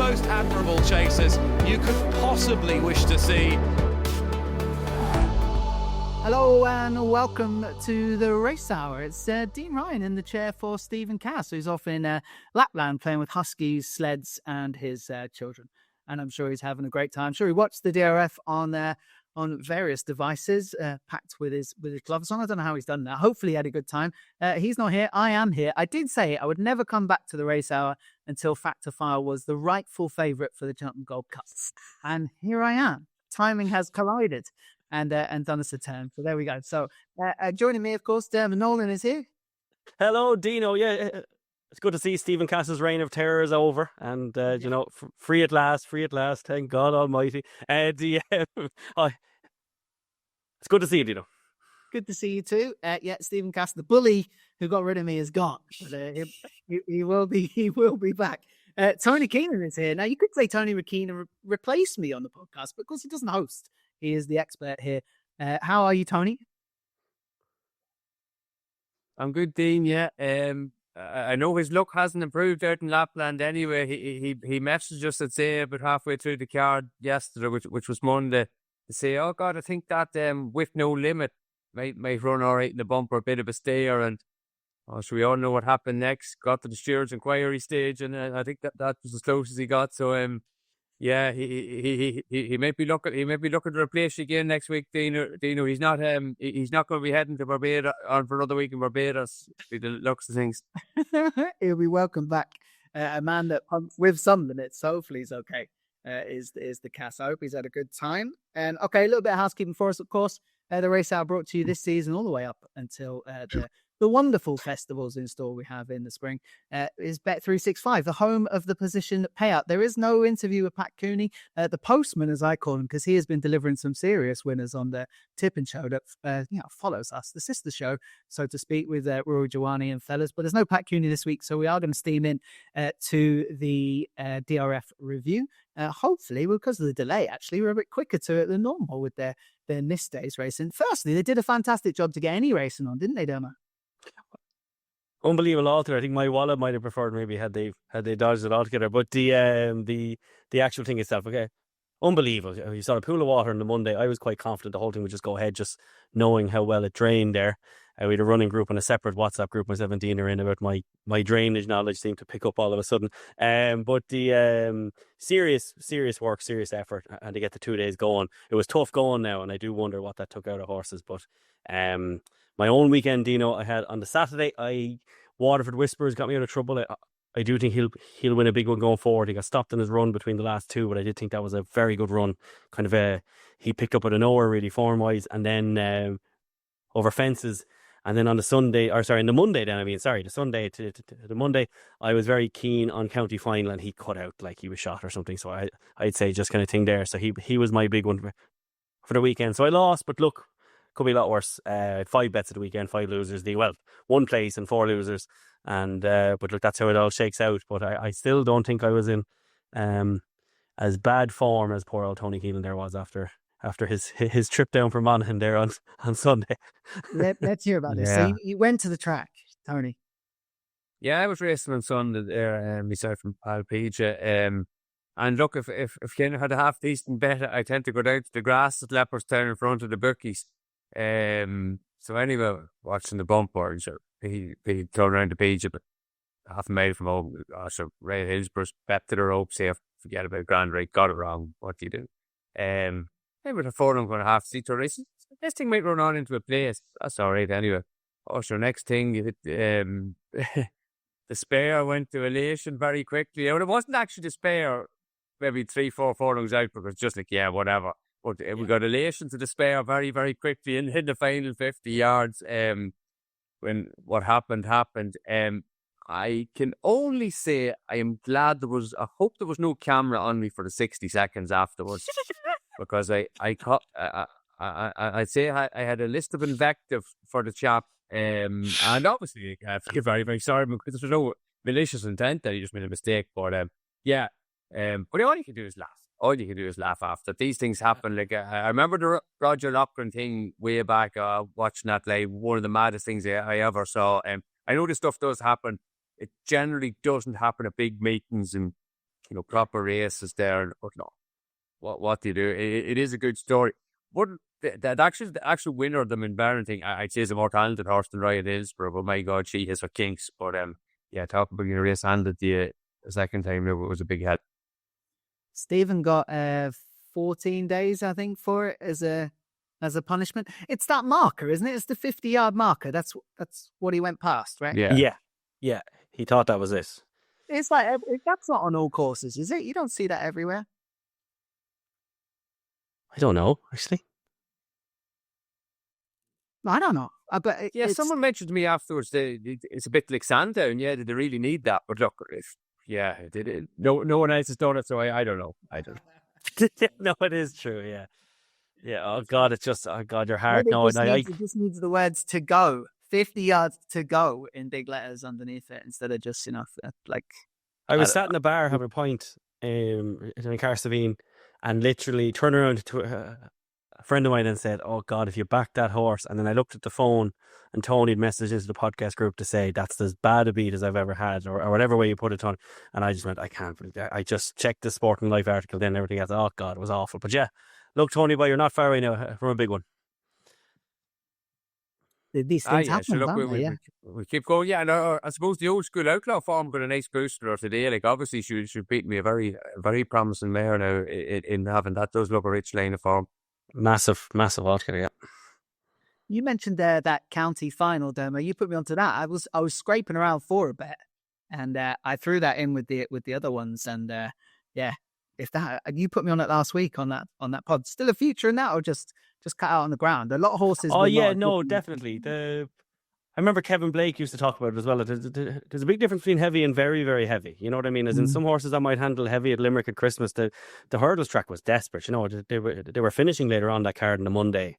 most admirable chasers you could possibly wish to see. Hello and welcome to the Race Hour. It's Dean Ryan in the chair for Stephen Cass, who's off in Lapland playing with huskies, sleds and his children. And I'm sure he's having a great time. I'm sure he watched the DRF on various devices, packed with his gloves on. I don't know how he's done that. Hopefully he had a good time. He's not here. I am here. I did say I would never come back to the Race Hour until Factor File was the rightful favourite for the Cheltenham Gold Cup. And here I am. Timing has collided and done us a turn. So there we go. So joining me, of course, Nolan is here. Hello, Dino. Yeah, it's good to see Stephen Cass's reign of terror is over, and you know, free at last. Thank God Almighty. It's good to see you, Dino. Good to see you too. Stephen Cass, the bully who got rid of me, is gone. But, he will be back. Tony Keenan is here. Now, you could say Tony Keenan replaced me on the podcast, but of course he doesn't host. He is the expert here. How are you, Tony? I'm good, Dean. Yeah. I know his luck hasn't improved out in Lapland anyway. He messaged us at say about halfway through the card yesterday, which was Monday, to say, "Oh God, I think that with no limit might run all right in the bumper, a bit of a stayer." And so we all know what happened next. Got to the stewards' inquiry stage, and I think that was as close as he got. So yeah, he might be looking to replace you again next week, Dino. He's not going to be heading to Barbados for another week in Barbados. Be the looks of things. He'll be welcome back. A man that pumps with some limits, so hopefully he's okay. Is the Cass. I hope he's had a good time. And okay, a little bit of housekeeping for us, of course. The Race Hour brought to you this season all the way up until the wonderful festivals in store we have in the spring is Bet365, the home of the position payout. There is no interview with Pat Cooney, the postman, as I call him, because he has been delivering some serious winners on the Tipping Show that follows us, the sister show, so to speak, with Rory Jawani and fellas. But there's no Pat Cooney this week, so we are going to steam in to the DRF review. Hopefully, because of the delay, actually, we're a bit quicker to it than normal with their this day's racing. Firstly, they did a fantastic job to get any racing on, didn't they, Dermo? Unbelievable alter. I think my wallet might have preferred maybe had they dodged it altogether. But the actual thing itself, okay, unbelievable. You saw a pool of water on the Monday. I was quite confident the whole thing would just go ahead, just knowing how well it drained there. We had a running group and a separate WhatsApp group, myself and Dean are in, about my drainage knowledge seemed to pick up all of a sudden. But the serious work, serious effort, and to get the 2 days going. It was tough going now, and I do wonder what that took out of horses. But my own weekend, Dino, I had on the Saturday, Waterford Whispers got me out of trouble. I do think he'll win a big one going forward. He got stopped in his run between the last two, but I did think that was a very good run. Kind of he picked up out of nowhere really form wise, and then over fences. And then on the Sunday to the Monday, I was very keen on county final, and he cut out like he was shot or something. So I'd say just kind of thing there. So he was my big one for the weekend. So I lost, but look, could be a lot worse. I had 5 bets at the weekend, 5 losers. 1 place and 4 losers. And but look, that's how it all shakes out. But I still don't think I was in as bad form as poor old Tony Keenan there was after his trip down from Monaghan there on Sunday. Let's hear about this. So you went to the track, Tony. Yeah, I was racing on Sunday there, myself from Alpegia. And look, if Keenan had a half decent bet, I tend to go down to the grass at Leopardstown in front of the bookies. So anyway, watching the bumper, he turned around to Pegia, but half a mile from home. So Ray Hillsborough's bet to the rope, say, forget about Grand Rate, got it wrong. What do you do? Maybe the 4 going to have to see to race. This thing might run on into a place. That's all right anyway. So next thing, you hit, the spare went to elation very quickly. Now, it wasn't actually the spare, maybe 3-4 furlongs out, because just like, whatever. But we got elation to the spare very, very quickly and hit the final 50 yards. When what happened. I can only say I am glad I hope there was no camera on me for the 60 seconds afterwards. Because I'd say I had a list of invective for the chap, and obviously I feel very, very sorry because there's no malicious intent that he just made a mistake. But but all you can do is laugh. All you can do is laugh after these things happen. Like I remember the Roger Loughlin thing way back, watching that live. One of the maddest things I ever saw. I know this stuff does happen. It generally doesn't happen at big meetings and proper races there. But no, what do you do? It is a good story. But the actual winner of the Minbaron thing, I'd say is a more talented horse than Ryan Hillsborough. But my God, she has her kinks. But talk about a race handed the second time, it was a big help. Stephen got 14 days, I think, for it as a punishment. It's that marker, isn't it? It's the 50-yard marker. That's what he went past, right? Yeah. He thought that was it. It's like, that's not on all courses, is it? You don't see that everywhere. I don't know, actually. I don't know. But someone mentioned to me afterwards that it's a bit like Sandown. Yeah, did they really need that? But look, no one else has done it, so I don't know. No, it is true. Yeah. Oh God, it's just your heart. It just needs the words "to go." 50 yards to go in big letters underneath it instead of just like. I was sat in a bar having a pint in Carsavine, and literally turned around to a friend of mine and said, "Oh God, if you back that horse," and then I looked at the phone and Tony had messaged into the podcast group to say that's as bad a beat as I've ever had, or whatever way you put it, Tony. And I just went, I can't. I just checked the Sporting Life article, then everything else. Oh God, it was awful. But yeah, look, Tony, boy, you're not far away now from a big one. These things happen. So we keep going. Yeah, and I suppose the old school outlaw form got a nice booster today. Like obviously, she beat me a very, very promising mare now in having that. Does look a rich line of form. Massive altogether. Yeah. You mentioned that county final, Dermo. You put me onto that. I was scraping around for a bet, and I threw that in with the other ones. And if that you put me on it last week on that pod, still a future in that, or just cut out on the ground. A lot of horses. Oh yeah, no, definitely. I remember Kevin Blake used to talk about it as well. There's a big difference between heavy and very, very heavy. You know what I mean? As in some horses that might handle heavy at Limerick at Christmas, the hurdles track was desperate. You know, they were finishing later on that card on the Monday.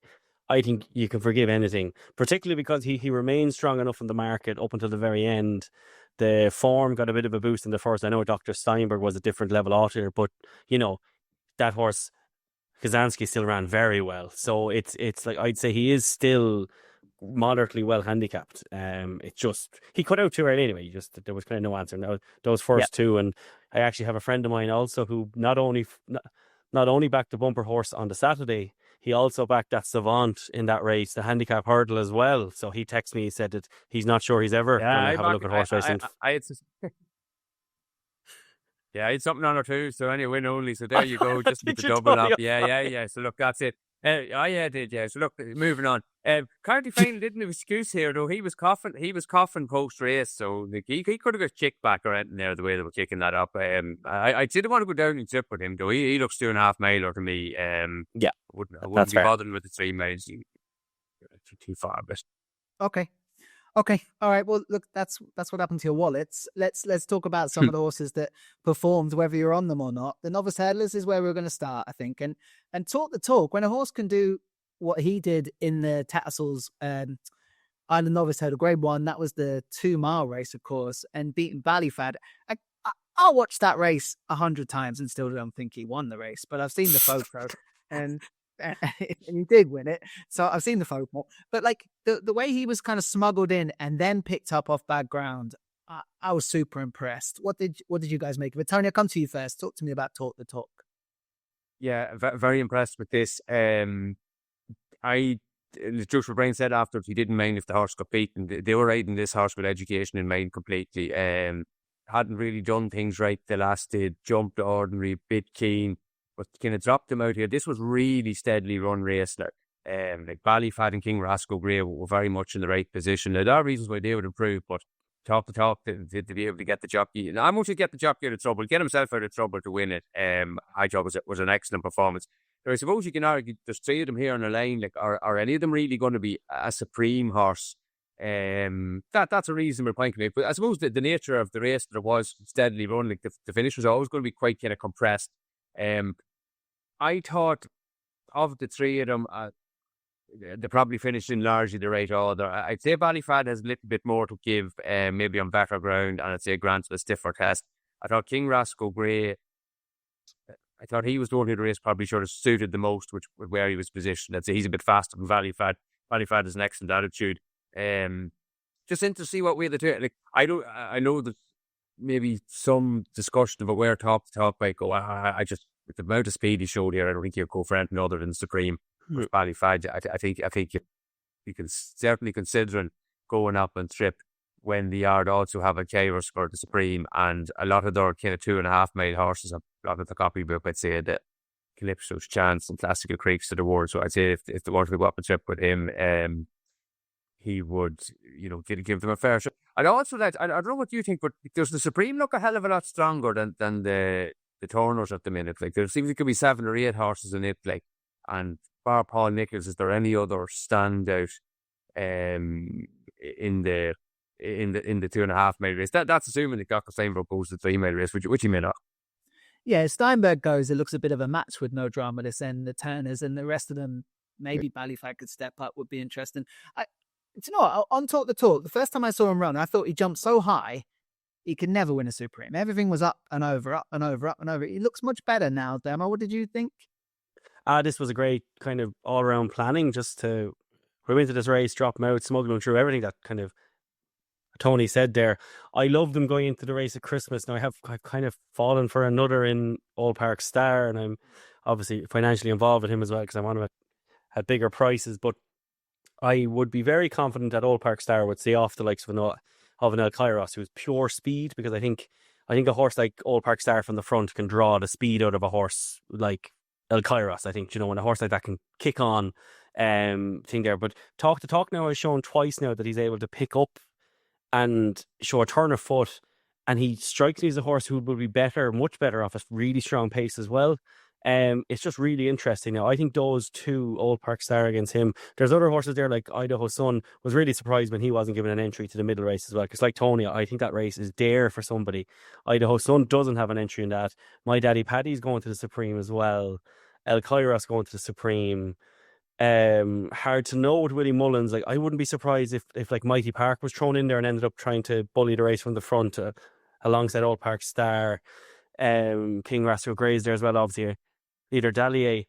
I think you can forgive anything, particularly because he remained strong enough in the market up until the very end. The form got a bit of a boost in the first. I know Dr. Steinberg was a different level altogether, but that horse Kazansky still ran very well. So it's like I'd say he is still moderately well handicapped. It's just he cut out too early anyway. There was kind of no answer. Now those first two, and I actually have a friend of mine also who not only backed the bumper horse on the Saturday, he also backed that Savant in that race, the handicap hurdle as well. So he texted me, he said that he's not sure he's ever going to have a look at horse racing. I had something on her too, so any win only. So there you go, just with the double up. Yeah. So look, that's it. I did. So look, moving on. Carty Final didn't have excuse here though. He was coughing post race, so he could have got kicked back or anything there the way they were kicking that up. I didn't want to go down and zip with him though. He looks 2.5 miler to me. I wouldn't be bothering with the 3 miles. Too far, but Okay. All right. Well, look, that's what happened to your wallets. Let's talk about some of the horses that performed, whether you're on them or not. The Novice Hurdlers is where we're going to start, I think. And talk the talk. When a horse can do what he did in the Tattersalls Island Novice Hurdle Grade 1, that was the 2-mile race, of course, and beating Ballyfad. I'll watch that race 100 times and still don't think he won the race, but I've seen the photo and he did win it. So I've seen the photo, but like the way he was kind of smuggled in and then picked up off bad ground, I was super impressed. What did you guys make of it? Tony, I'll come to you first. Talk to me about Talk the Talk. Yeah, very impressed with this. Joshua Brain said afterwards he didn't mind if the horse got beaten. They were riding this horse with education in mind completely. Hadn't really done things right the last day. Jumped ordinary, bit keen, but kind of dropped them out here. This was really steadily run race. Like Ballyfad and King Rascal Grey were very much in the right position. Now, there are reasons why they would improve, but Talk the Talk to be able to get the jockey. Now, I'm going to get the jockey out of trouble, get himself out of trouble to win it. I thought was an excellent performance. Now, I suppose you can argue there's 3 of them here on the line. Like, are any of them really going to be a supreme horse? That's a reasonable point to make. But I suppose the nature of the race that it was steadily run, like the finish was always going to be quite kind of compressed. I thought of the 3 of them, they probably finished in largely the right order. I'd say Ballyfad has a little bit more to give, maybe on better ground, and I'd say Grant's a stiffer test. I thought King Rascal Grey, I thought he was the one who the race probably should have suited the most, with where he was positioned. I'd say he's a bit faster than Ballyfad. Ballyfad has an excellent attitude. Just interesting to see what way they do it. Like, I know that maybe some discussion about where top to top might go. I just, with the amount of speed he showed here, I don't think he'll go for anything other than Supreme. With Ballyfad, I think you can certainly considering going up and trip when the yard also have a Kairos for the Supreme, and a lot of their kind of 2.5 mile horses, a lot of the copybook, I'd say the Calypso's Chance and Classical Creeks to the World. So I'd say if they wanted to go up and trip with him, he would, give them a fair shot. I'd also I don't know what you think, but does the Supreme look a hell of a lot stronger than the Turners at the minute? Like, there seems there could be 7 or 8 horses in it, like, and bar Paul Nichols, is there any other standout in the 2.5 mile race? That's assuming that Gockel Steinberg goes to the 3 mile race, which he may not. Yeah, Steinberg goes, it looks a bit of a match with no drama this end. The Turners and the rest of them, maybe Ballyfad could step up, would be interesting. On Talk the Talk, the first time I saw him run, I thought he jumped so high, he could never win a Supreme. Everything was up and over, up and over, up and over. He looks much better now, Demo. What did you think? This was a great kind of all-around planning, just to go into this race, drop him out, smuggle him through, everything that kind of Tony said there. I love them going into the race at Christmas. Now, I've kind of fallen for another in Old Park Star, and I'm obviously financially involved with him as well because I want him at bigger prices. But I would be very confident that Old Park Star would see off the likes of an El Kairos, who's pure speed, because I think a horse like Old Park Star from the front can draw the speed out of a horse like El Kairos. I think, when a horse like that can kick on thing there. But Talk to Talk now has shown twice now that he's able to pick up and show a turn of foot, and he strikes me as a horse who will be much better off a really strong pace as well. It's just really interesting now. I think those two, Old Park Star against him, there's other horses there like Idaho Sun. Was really surprised when he wasn't given an entry to the middle race as well, because like Tony, I think that race is there for somebody. Idaho Sun doesn't have an entry in that. My Daddy Paddy's going to the Supreme as well. El Kairos going to the Supreme. Hard to know with Willie Mullins. Like, I wouldn't be surprised if like Mighty Park was thrown in there and ended up trying to bully the race from the front alongside Old Park Star. King Rascal Gray's there as well, obviously. Leader Dallier.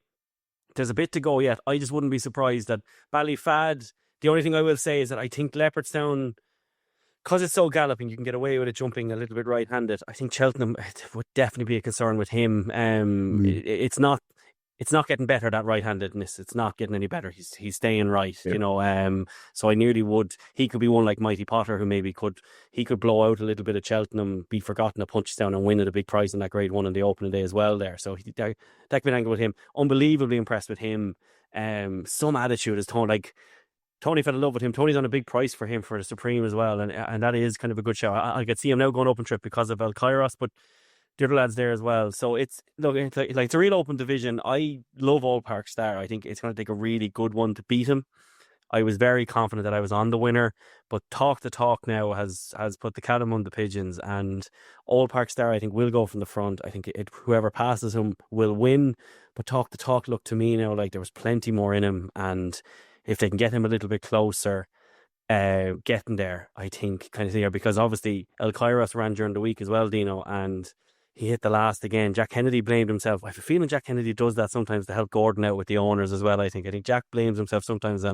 There's a bit to go yet. I just wouldn't be surprised that Ballyfad, the only thing I will say is that I think Leopardstown, because it's so galloping, you can get away with it jumping a little bit right-handed. I think Cheltenham would definitely be a concern with him. It's not getting better, that right-handedness. It's not getting any better. He's staying right, So I nearly would. He could be one like Mighty Potter, who maybe could blow out a little bit of Cheltenham, be forgotten at Punchestown and win at a big prize in that Grade 1 on the opening day as well there. So that could be an angle with him. Unbelievably impressed with him. Some attitude, as Tony fell in love with him. Tony's on a big price for him for the Supreme as well, and that is kind of a good show. I could see him now going open trip because of El Kairos, but the other lads there as well. So it's a real open division. I love Old Park Star. I think it's going to take a really good one to beat him. I was very confident that I was on the winner, but Talk the Talk now has put the cat among the pigeons, and Old Park Star I think will go from the front. I think whoever passes him will win, but Talk the Talk looked to me now like there was plenty more in him, and if they can get him a little bit closer, getting there, I think kind of there, because obviously El Kairos ran during the week as well, Dino, and he hit the last again. Jack Kennedy blamed himself. I have a feeling Jack Kennedy does that sometimes to help Gordon out with the owners as well. I think Jack blames himself sometimes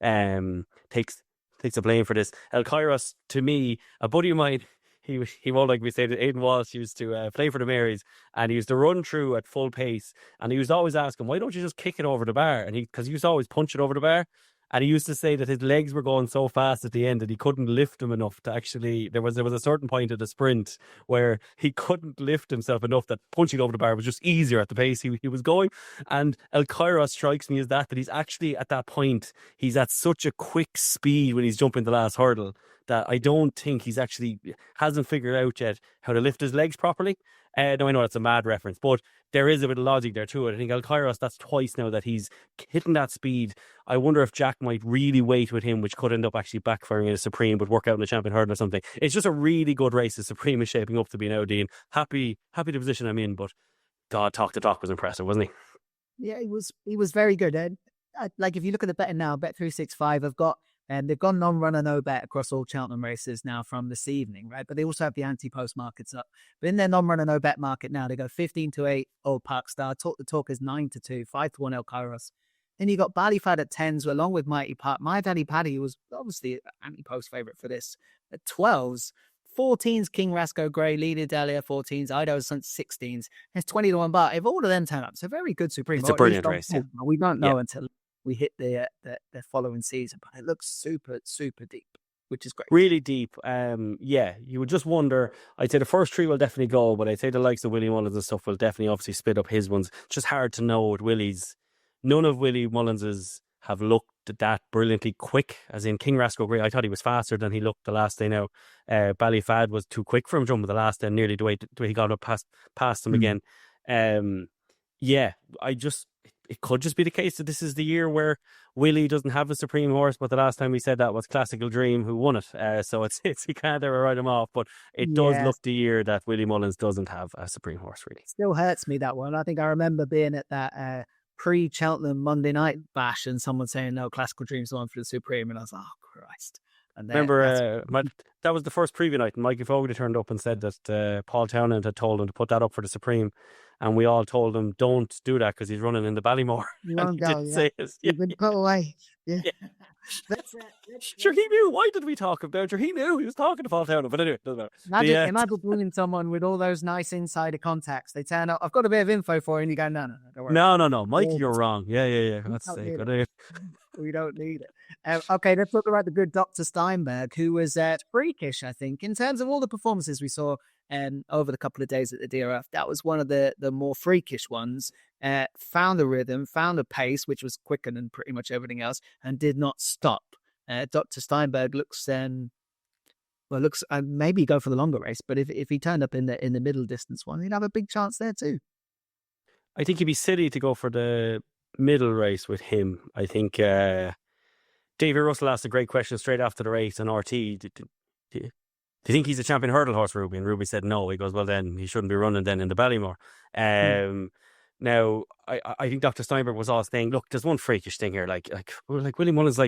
and takes the blame for this. El Kairos, to me, a buddy of mine, he won't like me say that Aidan Walsh used to play for the Marys, and he used to run through at full pace, and he used to always ask him, why don't you just kick it over the bar? And because he used to always punch it over the bar. And he used to say that his legs were going so fast at the end that he couldn't lift them enough to actually. There was a certain point of the sprint where he couldn't lift himself enough that punching over the bar was just easier at the pace he was going. And El Kairos strikes me as that he's actually at that point. He's at such a quick speed when he's jumping the last hurdle that I don't think hasn't figured out yet how to lift his legs properly. Now I know that's a mad reference, but there is a bit of logic there to it. I think El Kairos, that's twice now that he's hitting that speed. I wonder if Jack might really wait with him, which could end up actually backfiring in a Supreme, but work out in the Champion Hurdle or something. It's just a really good race. The Supreme is shaping up to be now, Dean. Happy the position I'm in, but God, Talk the Talk was impressive, wasn't he? Yeah, he was very good. Like if you look at the betting now, Bet365 have got, and they've gone non-runner, no bet across all Cheltenham races now from this evening, right? But they also have the anti-post markets up. But in their non-runner, no bet market now, they go 15-8 Old Park Star. Talk the Talk is 9-2, 5-1 El Kairos. Then you got Ballyfad at 10s, along with Mighty Park. My Daddy Paddy was obviously an anti-post favourite for this. At 12s, 14s, King Rasco Grey, Leader Dahlia 14s, Idaho Sun 16s. There's 20 to 1 bar. If all of them turn up, it's a very good Supreme. It's a or at least brilliant on race, yeah. form. We don't know Yeah. until we hit the following season, but it looks super, super deep, which is great. Really deep. Yeah, you would just wonder. I'd say the first three will definitely go, but I'd say the likes of Willie Mullins and stuff will definitely obviously split up his ones. It's just hard to know with Willie's. None of Willie Mullins's have looked that brilliantly quick, as in King Rascal Grey. I thought he was faster than he looked the last day now. Ballyfad was too quick for him jumping the last day, nearly the way he got up past him again. Yeah, it could just be the case that this is the year where Willie doesn't have a Supreme horse, but the last time we said that was Classical Dream who won it. So it's you can't ever write him off, but it does look the year that Willie Mullins doesn't have a Supreme horse, really. Still hurts me, that one. I think I remember being at that pre-Cheltenham Monday night bash and someone saying, no, Classical Dream's the one for the Supreme, and I was like, oh, Christ. And then, remember, that was the first preview night, and Mikey Fogarty turned up and said that Paul Townend had told him to put that up for the Supreme, and we all told him, don't do that because he's running in the Ballymore. You won't go, say it. Yeah. You've been put away. Yeah. That's sure, he knew. Why did we talk about it? He knew. He was talking to Paul Townend. But anyway, doesn't matter. Imagine bringing someone with all those nice insider contacts. They turn up, I've got a bit of info for you, and you go, no, don't worry. No. Mikey, you're wrong. Yeah. That's sick. We don't need it. Okay, let's look about the good Dr. Steinberg, who was freakish, I think, in terms of all the performances we saw over the couple of days at the DRF. That was one of the more freakish ones. Found a rhythm, found a pace, which was quicker than pretty much everything else, and did not stop. Dr. Steinberg looks maybe go for the longer race, but if he turned up in the middle distance one, he'd have a big chance there too. I think he'd be silly to go for the middle race with him. I think David Russell asked a great question straight after the race on RT. Do you think he's a champion hurdle horse, Ruby? And Ruby said no. He goes, well, then he shouldn't be running then in the Ballymore. Now, I think Dr. Steinberg was all saying, look, there's one freakish thing here. Like Willie Mullins,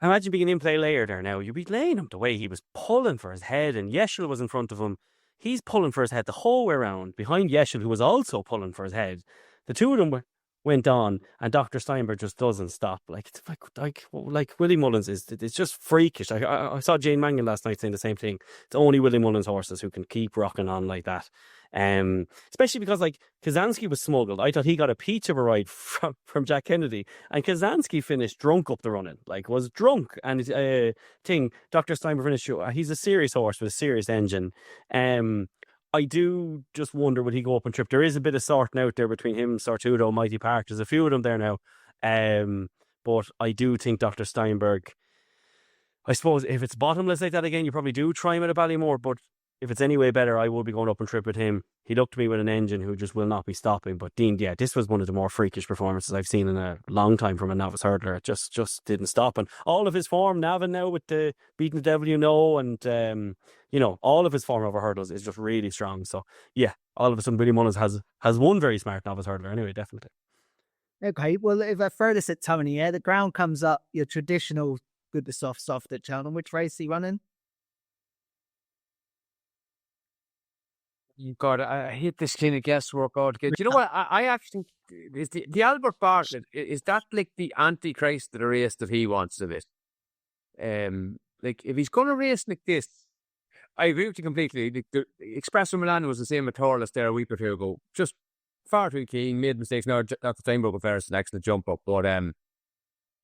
imagine being an in-play layer there now. You'd be laying him the way he was pulling for his head, and Yeschel was in front of him. He's pulling for his head the whole way around, behind Yeschel, who was also pulling for his head. The two of them went on, and Dr. Steinberg just doesn't stop. It's like Willie Mullins it's just freakish. I saw Jane Mangan last night saying the same thing. It's only Willie Mullins horses who can keep rocking on like that. Especially because Kazansky was smuggled. I thought he got a peach of a ride from Jack Kennedy, and Kazansky finished drunk up the running, was drunk. And Dr. Steinberg finished. He's a serious horse with a serious engine. I do just wonder, would he go up and trip? There is a bit of sorting out there between him, Sortudo, Mighty Park. There's a few of them there now. But I do think Dr. Steinberg, I suppose if it's bottomless like that again, you probably do try him at a Ballymore. But if it's any way better, I will be going up and trip with him. He looked to me with an engine who just will not be stopping. But Dean, this was one of the more freakish performances I've seen in a long time from a novice hurdler. It just didn't stop. And all of his form, Navin now with the beating the devil and all of his form over hurdles is just really strong. So yeah, all of a sudden Willie Mullins has one very smart novice hurdler anyway, definitely. Okay, well, if I throw this at Tony, the ground comes up, your traditional good to soft at Cheltenham. Which race are you running? God, I hate this kind of guesswork altogether. Do you know what? I actually think is the Albert Bartlett, is that like the antichrist of the race that he wants of it? If he's going to race like this, I agree with you completely. The Espresso Milan was the same with Torres there a week or two ago. Just far too keen, made mistakes. Now, Dr. Steinberg and Ferris an excellent jump up, but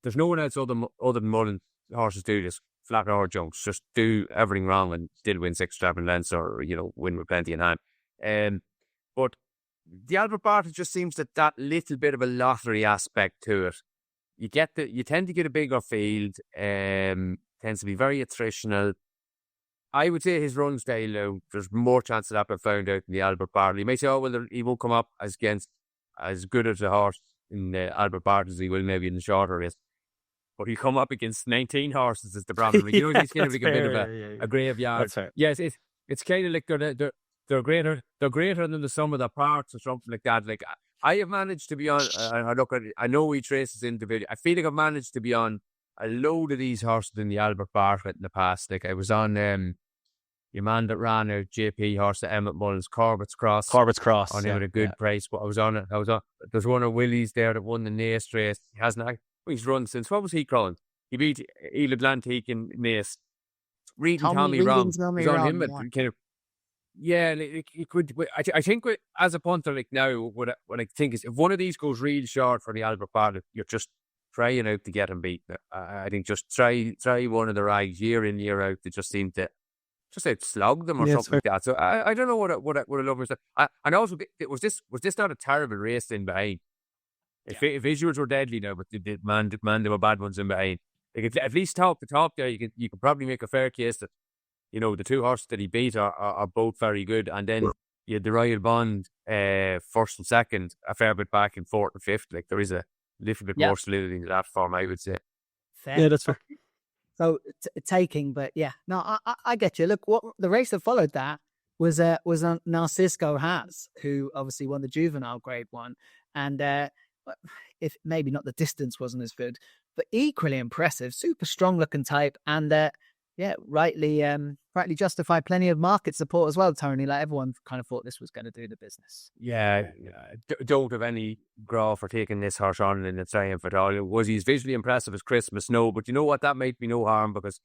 there's no one else other than Mullins horses do this. Flat or jumps, just do everything wrong and still win 6 traveling lengths or, win with plenty in hand. But the Albert Bartlett just seems that little bit of a lottery aspect to it. You tend to get a bigger field, tends to be very attritional. I would say his run style, there's more chance of that being found out in the Albert Bartlett. You may say, he won't come up as good as a horse in the Albert Bartlett as he will maybe in the shorter race. But you come up against 19 horses is the problem. He's kind of like a bit of a graveyard. That's fair. Yes, it's kind of like they're greater than the sum of their parts or something like that. Like I have managed to be on. I know we trace this individual. I feel like I've managed to be on a load of these horses in the Albert Bartlett in the past. Like I was on your man that ran a JP horse at Emmett Mullins, Corbett's Cross. On him at a good price. But I was on it. There's one of Willie's there that won the Nace race. He hasn't. He's run since, what was he calling? He beat Il Atlantique in Nace. reading Tommy wrong. reading Tommy It's on wrong, him, but yeah. kind of. Yeah, it could. I think as a punter, like now, what I think is if one of these goes real short for the Albert Park, you're just trying out to get him beat. I think just try one of the rides year in year out. They just seem to just outslog them or Yeah, something like that. So I don't know what I love is. And also, was this not a terrible race in behind? Visuals were deadly now, but man, there were bad ones in behind. Like at least top to top there, you can probably make a fair case that the two horses that he beat are both very good, and then you had the Royal Bond first and second, a fair bit back in fourth and fifth. Like there is a little bit more solidity to that form, I would say. Fair. Yeah, that's fair. So taking, but yeah, no, I get you. Look, what the race that followed that was Narcisco Has, who obviously won the juvenile Grade 1, and if maybe not the distance wasn't as good, but equally impressive, super strong looking type, and rightly justified plenty of market support as well, Tony. Like everyone kind of thought this was going to do the business. Yeah, don't have any graw for taking this horse on in the triumph at all. Was he as visually impressive as Christmas? No, but you know what? That made me no harm because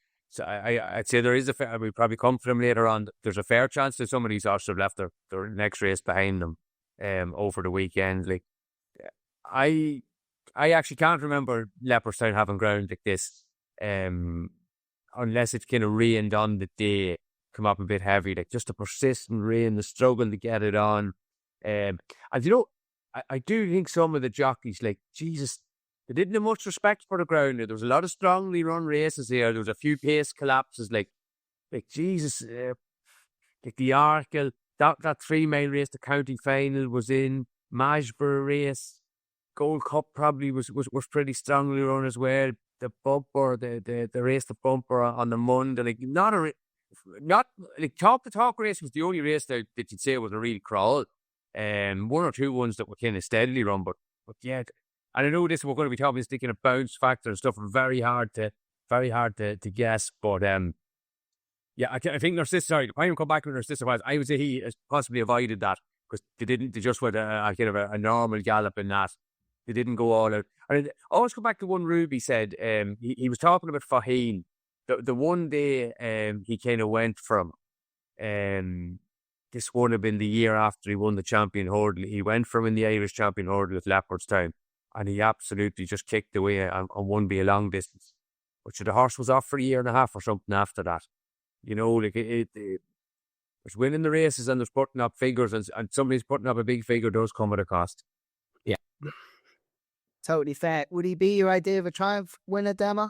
I'd say there is we'll probably come to them later on. There's a fair chance that some of these horses have left their next race behind them over the weekend. Like I actually can't remember Leopardstown having ground like this. Unless it's kind of rained on the day, come up a bit heavy, like just the persistent rain, the struggle to get it on. And I do think some of the jockeys, like Jesus, they didn't have much respect for the ground. There was a lot of strongly run races here. There was a few pace collapses, like Jesus, like the Arkle, that 3-mile race, the county final was in, Majborough race, Gold Cup probably was pretty strongly run as well. The bumper, the race, the bumper on the Monday, like not like top to top race was the only race that you'd say was a real crawl. One or two ones that were kind of steadily run, but yeah. And I know we're going to be talking sticking a bounce factor and stuff. Very hard to guess, but yeah, I think Narcissus. Sorry, if I come back with Narcissus, I would say he has possibly avoided that because they just went a kind of a normal gallop in that. They didn't go all out. And I always go back to one Ruby said. He was talking about Faheen. The one day he kind of went from. This would have been the year after he won the champion hurdle. He went from in the Irish champion hurdle at Leopardstown, and he absolutely just kicked away and won by a long distance. But the horse was off for a year and a half or something after that. Like there's winning the races and there's putting up figures, and somebody's putting up a big figure does come at a cost. Yeah. Totally fair. Would he be your idea of a triumph winner, Demo?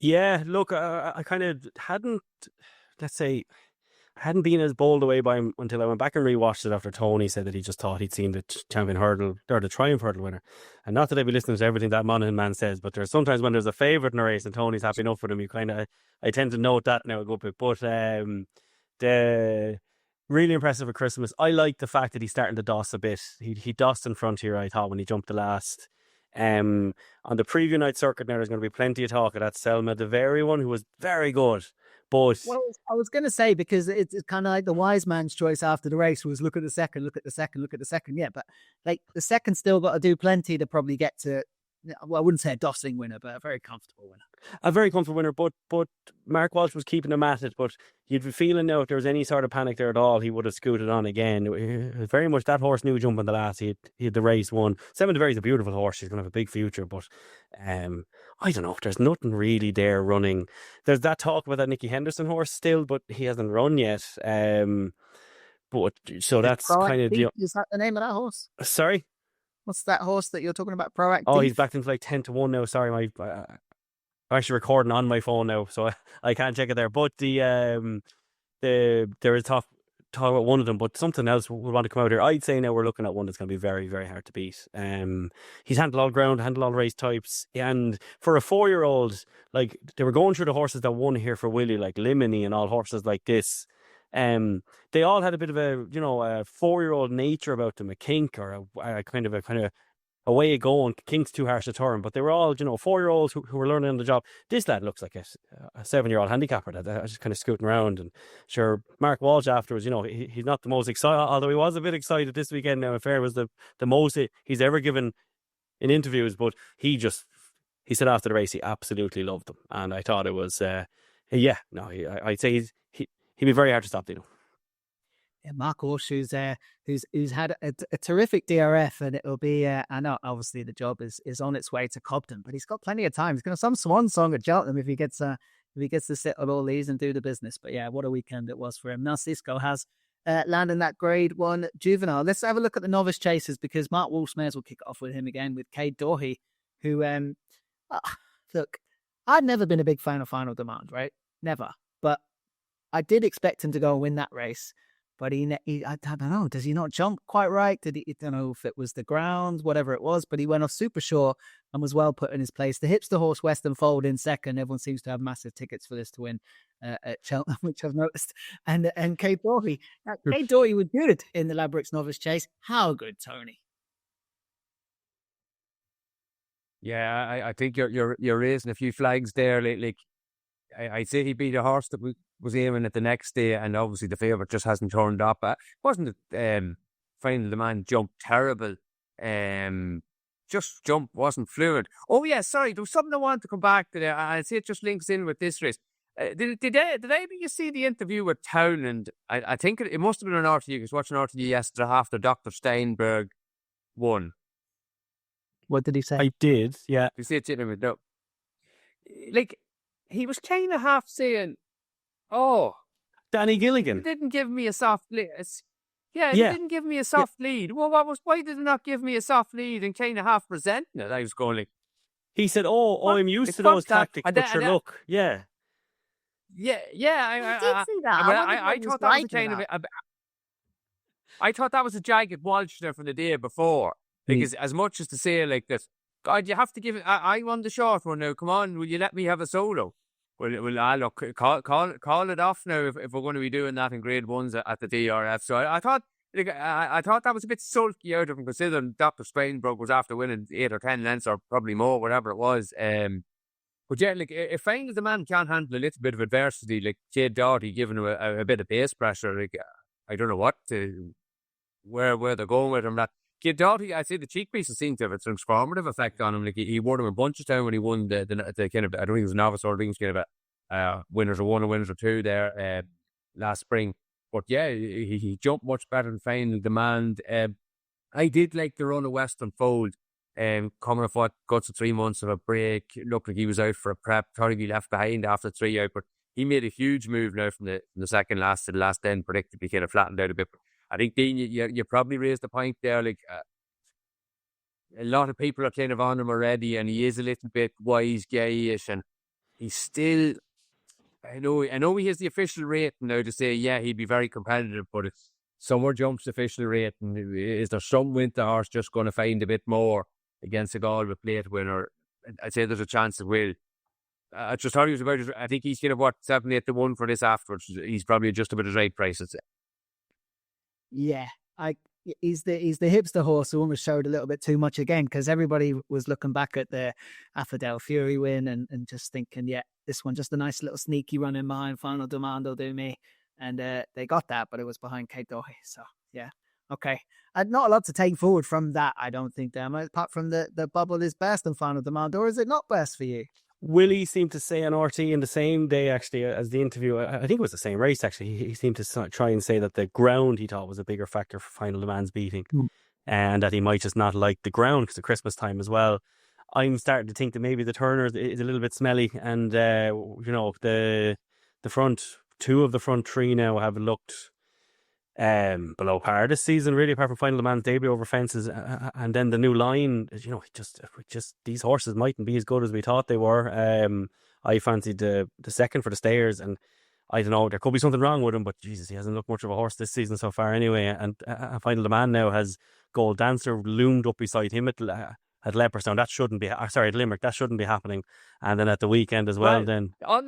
Yeah, look, I kind of hadn't been as bowled away by him until I went back and rewatched it after Tony said that he just thought he'd seen the champion hurdle or the triumph hurdle winner. And not that I'd be listening to everything that Monaghan man says, but there's sometimes when there's a favourite in a race and Tony's happy enough with him, I tend to note that now a good bit. But the really impressive at Christmas. I like the fact that he's starting to doss a bit. He dossed in front here, I thought, when he jumped the last. On the preview night circuit now, there's going to be plenty of talk of that Selma, the very one who was very good. But well, I was going to say, because it's kind of like the wise man's choice after the race was look at the second. Yeah, but like the second still got to do plenty to probably get to, well, I wouldn't say a dossing winner, but a very comfortable winner. A very comfortable winner, but Mark Walsh was keeping him at it. But you'd be feeling now if there was any sort of panic there at all, he would have scooted on again. Very much that horse knew jumping the last. He had the race won. Seven de Very's a beautiful horse. She's going to have a big future, but I don't know. There's nothing really there running. There's that talk about that Nicky Henderson horse still, but he hasn't run yet. But so that's kind of is that the name of that horse? Sorry. What's that horse that you're talking about? Proactive? Oh, he's backed into like 10-1 now. Sorry, I'm actually recording on my phone now, so I can't check it there. But there is talk about one of them, but something else would want to come out here. I'd say now we're looking at one that's going to be very, very hard to beat. He's handled all ground, handled all race types, and for a 4-year-old, like they were going through the horses that won here for Willie, like Limini and all horses like this. They all had a bit of a 4-year-old nature about them, a kink or a kind of a way of going. Kink's too harsh a term, but they were all 4-year-olds who were learning on the job. This lad looks like a 7-year-old handicapper that was just kind of scooting around. And sure, Mark Walsh afterwards, he's not the most excited, although he was a bit excited this weekend. Now, Affair was the most he's ever given in interviews, but he said after the race he absolutely loved them, and I thought it was Yeah, no, I'd say he'd be very hard to stop, Dino. Yeah, Mark Horseshoe's who's had a terrific DRF, and it'll be I know obviously the job is on its way to Cobden, but he's got plenty of time. He's going to have some swan song at Cheltenham if he gets to sit on all these and do the business. But yeah, what a weekend it was for him. Now Cisco has landing that Grade 1 juvenile. Let's have a look at the Novice Chasers, because Mark Wolf's may as well kick it off with him again, with Cade Dorhey, who look, I'd never been a big fan of Final Demand, right? Never, but I did expect him to go and win that race. But I don't know, does he not jump quite right? I don't know if it was the ground, whatever it was, but he went off super short and was well put in his place. The Hipster horse Western Fold in second. Everyone seems to have massive tickets for this to win at Cheltenham, which I've noticed. And Cade Dorhey. Cade Dorhey was good in the Ladbrokes Novice Chase. How good, Tony? Yeah, I think you're raising a few flags there. Like I'd say he beat a horse that was aiming at the next day, and obviously the favourite just hasn't turned up. Wasn't it? Final Demand jump terrible. Just jump wasn't fluid. Oh yeah, sorry, there was something I wanted to come back to there. I'd say it just links in with this race. Did you see the interview with Townend? I think it must have been on RTE. I was watching RTE yesterday after Dr. Steinberg won. What did he say? I did, yeah. You see it sitting with no. Like, he was kind of half saying, "Oh, Danny Gilligan didn't give me a soft lead." Yeah, he didn't give me a soft lead. Well, why did he not give me a soft lead and kind of half presenting it? I was going like, he said, "Oh, I'm used to those tactics, but sure, look, yeah." Yeah. I did see that. I thought that was kind of I thought that was a jagged Walsh there from the day before. Because as much as to say like this, God, you have to give it. I won the short one now. Come on, will you let me have a solo? Well, look, call it off now if we're going to be doing that in Grade 1s at the DRF. So I thought that was a bit sulky out of him, considering Dr. Steinberg was after winning 8 or 10 lengths or probably more, whatever it was. But yeah, like if Final Demand can't handle a little bit of adversity, like Cade Doughty giving him a bit of pace pressure, like I don't know where they're going with him. That Cade Doughty, I say the cheek pieces seem to have a transformative effect on him. Like he wore them in Bunchestown when he won the kind of, I don't think it was a novice or I think it was kind of a winners of 1 or winners of 2 there last spring. But yeah, he jumped much better than Final Demand. I did like the run of Western Fold. Coming off what got to 3 months of a break, looked like he was out for a prep. Thought he'd be left behind after 3 out, but he made a huge move now from the second last to the last 10. Predictably kind of flattened out a bit. But I think Dean, you probably raised the point there. Like a lot of people are kind of on him already, and he is a little bit wise guy-ish, and he's still. I know he has the official rating now to say he'd be very competitive, but it's somewhere jumps the official rating. Is there some winter horse just going to find a bit more against a Galway plate winner? I'd say there's a chance it will. I just thought he was about it. I think he's kind of 7-8 to 1 for this afterwards. He's probably just about his right price, I'd say. Yeah, he's the hipster horse who almost showed a little bit too much again, because everybody was looking back at the Affordale Fury win and just thinking, this one just a nice little sneaky run in behind Final Demand will do me. And they got that, but it was behind Cade Doughty. So, yeah. Okay. Not a lot to take forward from that, I don't think, Dan. Apart from the bubble is best in Final Demand, or is it not best for you? Willie seemed to say on RT in the same day, actually, as the interview, I think it was the same race, actually. He seemed to try and say that the ground he thought was a bigger factor for Final Demand's beating, and that he might just not like the ground because of Christmas time as well. I'm starting to think that maybe the Turner is a little bit smelly, and, the front, 2 of the front 3 now have looked below par this season, really, apart from Final Demand's debut over fences, and then the new line, just these horses mightn't be as good as we thought they were. I fancied the second for the Stayers, and I don't know, there could be something wrong with him, but Jesus, he hasn't looked much of a horse this season so far anyway. And Final Demand now has Gold Dancer loomed up beside him at Leopardstown. That shouldn't be, at Limerick, that shouldn't be happening. And then at the weekend as well, then on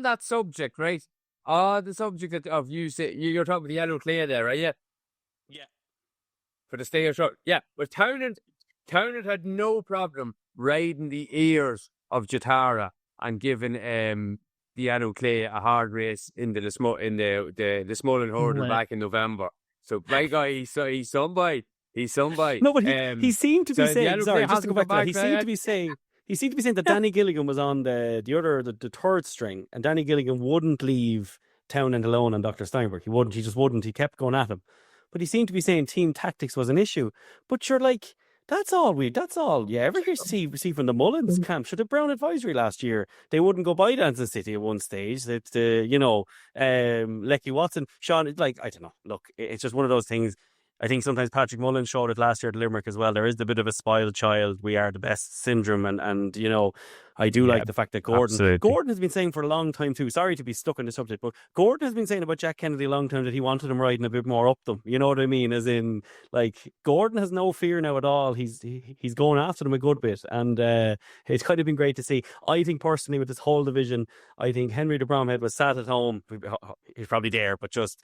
that subject, right? The subject of you're talking about the yellow clay there, right? Yeah. For the Stayers short. Yeah, but Townend had no problem riding the ears of Jatara and giving the yellow clay a hard race in the Smullen Hurdle back in November. So my guy, he's somebody. No, but he seemed to be saying. Sorry, just to go back to that. He he seemed to be saying that Danny Gilligan was on the third string, and Danny Gilligan wouldn't leave Townend alone on Dr. Steinberg. He wouldn't. He just wouldn't. He kept going at him. But he seemed to be saying team tactics was an issue. But you're like, that's all you ever see from the Mullins camp. Sure, the Brown Advisory last year, they wouldn't go by Dancing City at one stage. It's Lecky Watson, Sean, like, I don't know. Look, it's just one of those things. I think sometimes Patrick Mullins showed it last year at Limerick as well. There is a bit of a spoiled child, we are the best syndrome. And I do like the fact that Gordon has been saying for a long time too, sorry to be stuck on the subject, but Gordon has been saying about Jack Kennedy a long time that he wanted him riding a bit more up them. You know what I mean? As in, like, Gordon has no fear now at all. He's going after them a good bit. And it's kind of been great to see. I think personally with this whole division, I think Henry de Bromhead was sat at home. He's probably there, but just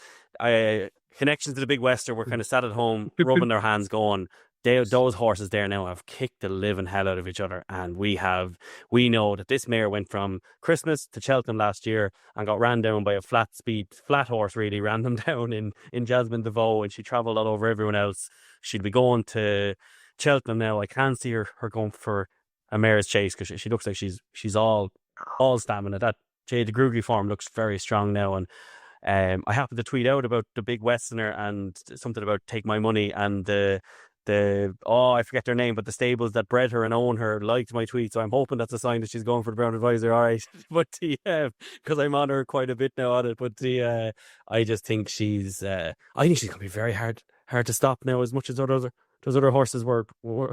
connections to the Big Wester were kind of sat at home, rubbing their hands going, those horses there now have kicked the living hell out of each other. And we know that this mare went from Christmas to Cheltenham last year and got ran down by a flat horse, really, ran them down in Jasmine DeVoe, and she travelled all over everyone else. She'd be going to Cheltenham now. I can't see her going for a mare's chase because she looks like she's all stamina. That Jade de Gruggy form looks very strong now. And I happened to tweet out about the Big Westerner and something about Take My Money, and I forget their name, but the stables that bred her and own her liked my tweet, so I'm hoping that's a sign that she's going for the Brown Advisory, all right. But because I'm on her quite a bit now on it, but I just think she's going to be very hard to stop now. As much as those other horses were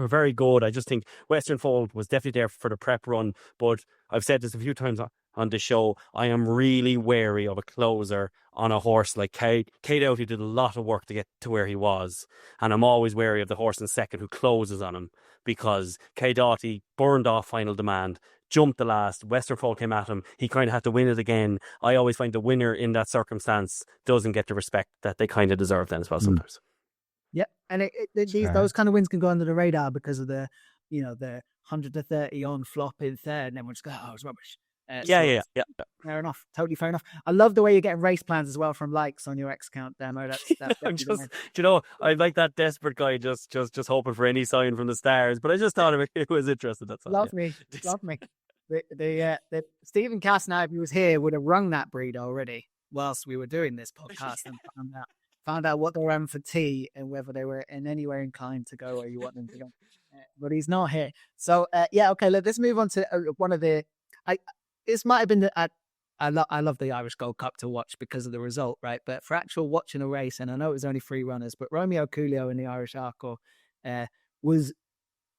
very good, I just think Western Fold was definitely there for the prep run. But I've said this a few times on the show, I am really wary of a closer on a horse like Cade Doughty. Did a lot of work to get to where he was, and I'm always wary of the horse in second who closes on him, because Cade Doughty burned off Final Demand, jumped the last, Western Fold came at him, he kind of had to win it again. I always find the winner in that circumstance doesn't get the respect that they kind of deserve then as well sometimes. Yeah, and those kind of wins can go under the radar because of the 100-30 on flop in third, and everyone's going, it's rubbish. Yeah. Fair enough. Totally fair enough. I love the way you're getting race plans as well from likes on your X account, Damo. That's I'm just, I'm like that desperate guy, just hoping for any sign from the stars. But I just thought it was interesting. That's all. Love me. The Stephen Cass, if he was here, would have rung that breed already whilst we were doing this podcast and found out what they were having for tea and whether they were in any way inclined to go where you want them to go. But he's not here. So okay. Let's move on to one of the. This might have been I love the Irish Gold Cup to watch because of the result, right? But for actual watching a race, and I know it was only 3 runners, but Romeo Coolio in the Irish Arkle was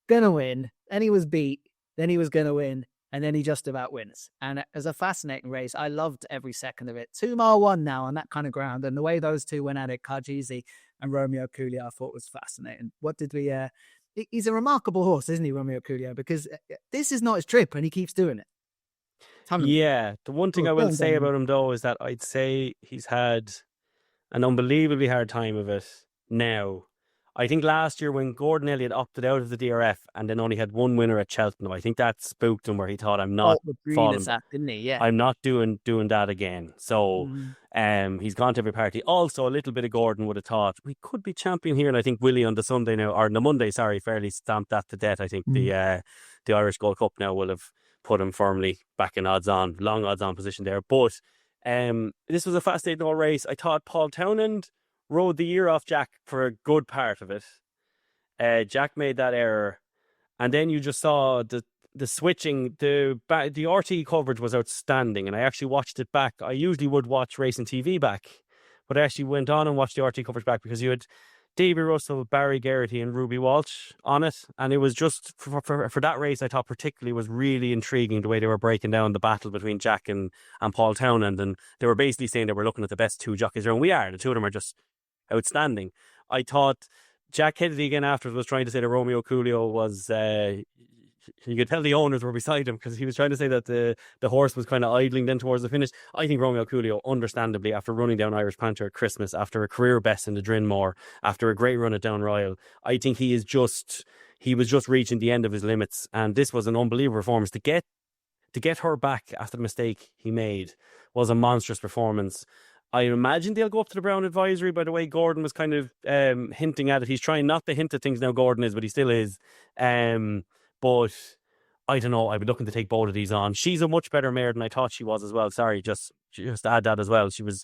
gonna win, then he was beat, then he was gonna win, and then he just about wins. And it was a fascinating race. I loved every second of it. 2 mile 1 now on that kind of ground, and the way those two went at it, Cargese and Romeo Coolio, I thought was fascinating. What did we? He's a remarkable horse, isn't he, Romeo Coolio? Because this is not his trip, and he keeps doing it. Yeah, the one thing I will say about him though is that I'd say he's had an unbelievably hard time of it now. I think last year when Gordon Elliott opted out of the DRF and then only had 1 winner at Cheltenham, I think that spooked him where he thought, I'm not falling. Didn't he? Yeah. I'm not doing that again. So he's gone to every party. Also, a little bit of Gordon would have thought we could be champion here, and I think Willie on the Sunday now, or on the Monday, fairly stamped that to death. I think the Irish Gold Cup now will have put him firmly back in long odds on position there. But this was a fascinating race. I thought Paul Townend rode the ear off Jack for a good part of it. Jack made that error, and then you just saw the switching. The RT coverage was outstanding, and I actually watched it back. I usually would watch Racing TV back, but I actually went on and watched the RT coverage back because you had Davy Russell, Barry Geraghty and Ruby Walsh on it, and it was just for that race I thought particularly was really intriguing the way they were breaking down the battle between Jack and Paul Townend, and they were basically saying they were looking at the best 2 jockeys there, and we are. The 2 of them are just outstanding. I thought Jack Kennedy again afterwards was trying to say that Romeo Coolio was you could tell the owners were beside him because he was trying to say that the horse was kind of idling then towards the finish. I think Romeo Coolio, understandably, after running down Irish Panther at Christmas, after a career best in the Drinmore, after a great run at Down Royal, I think he was just reaching the end of his limits, and this was an unbelievable performance. To get her back after the mistake he made was a monstrous performance. I imagine they'll go up to the Brown Advisory, by the way Gordon was kind of hinting at it. He's trying not to hint at things now, Gordon is, but he still is. But I don't know. I'd be looking to take both of these on. She's a much better mare than I thought she was as well. Sorry, just to add that as well. She was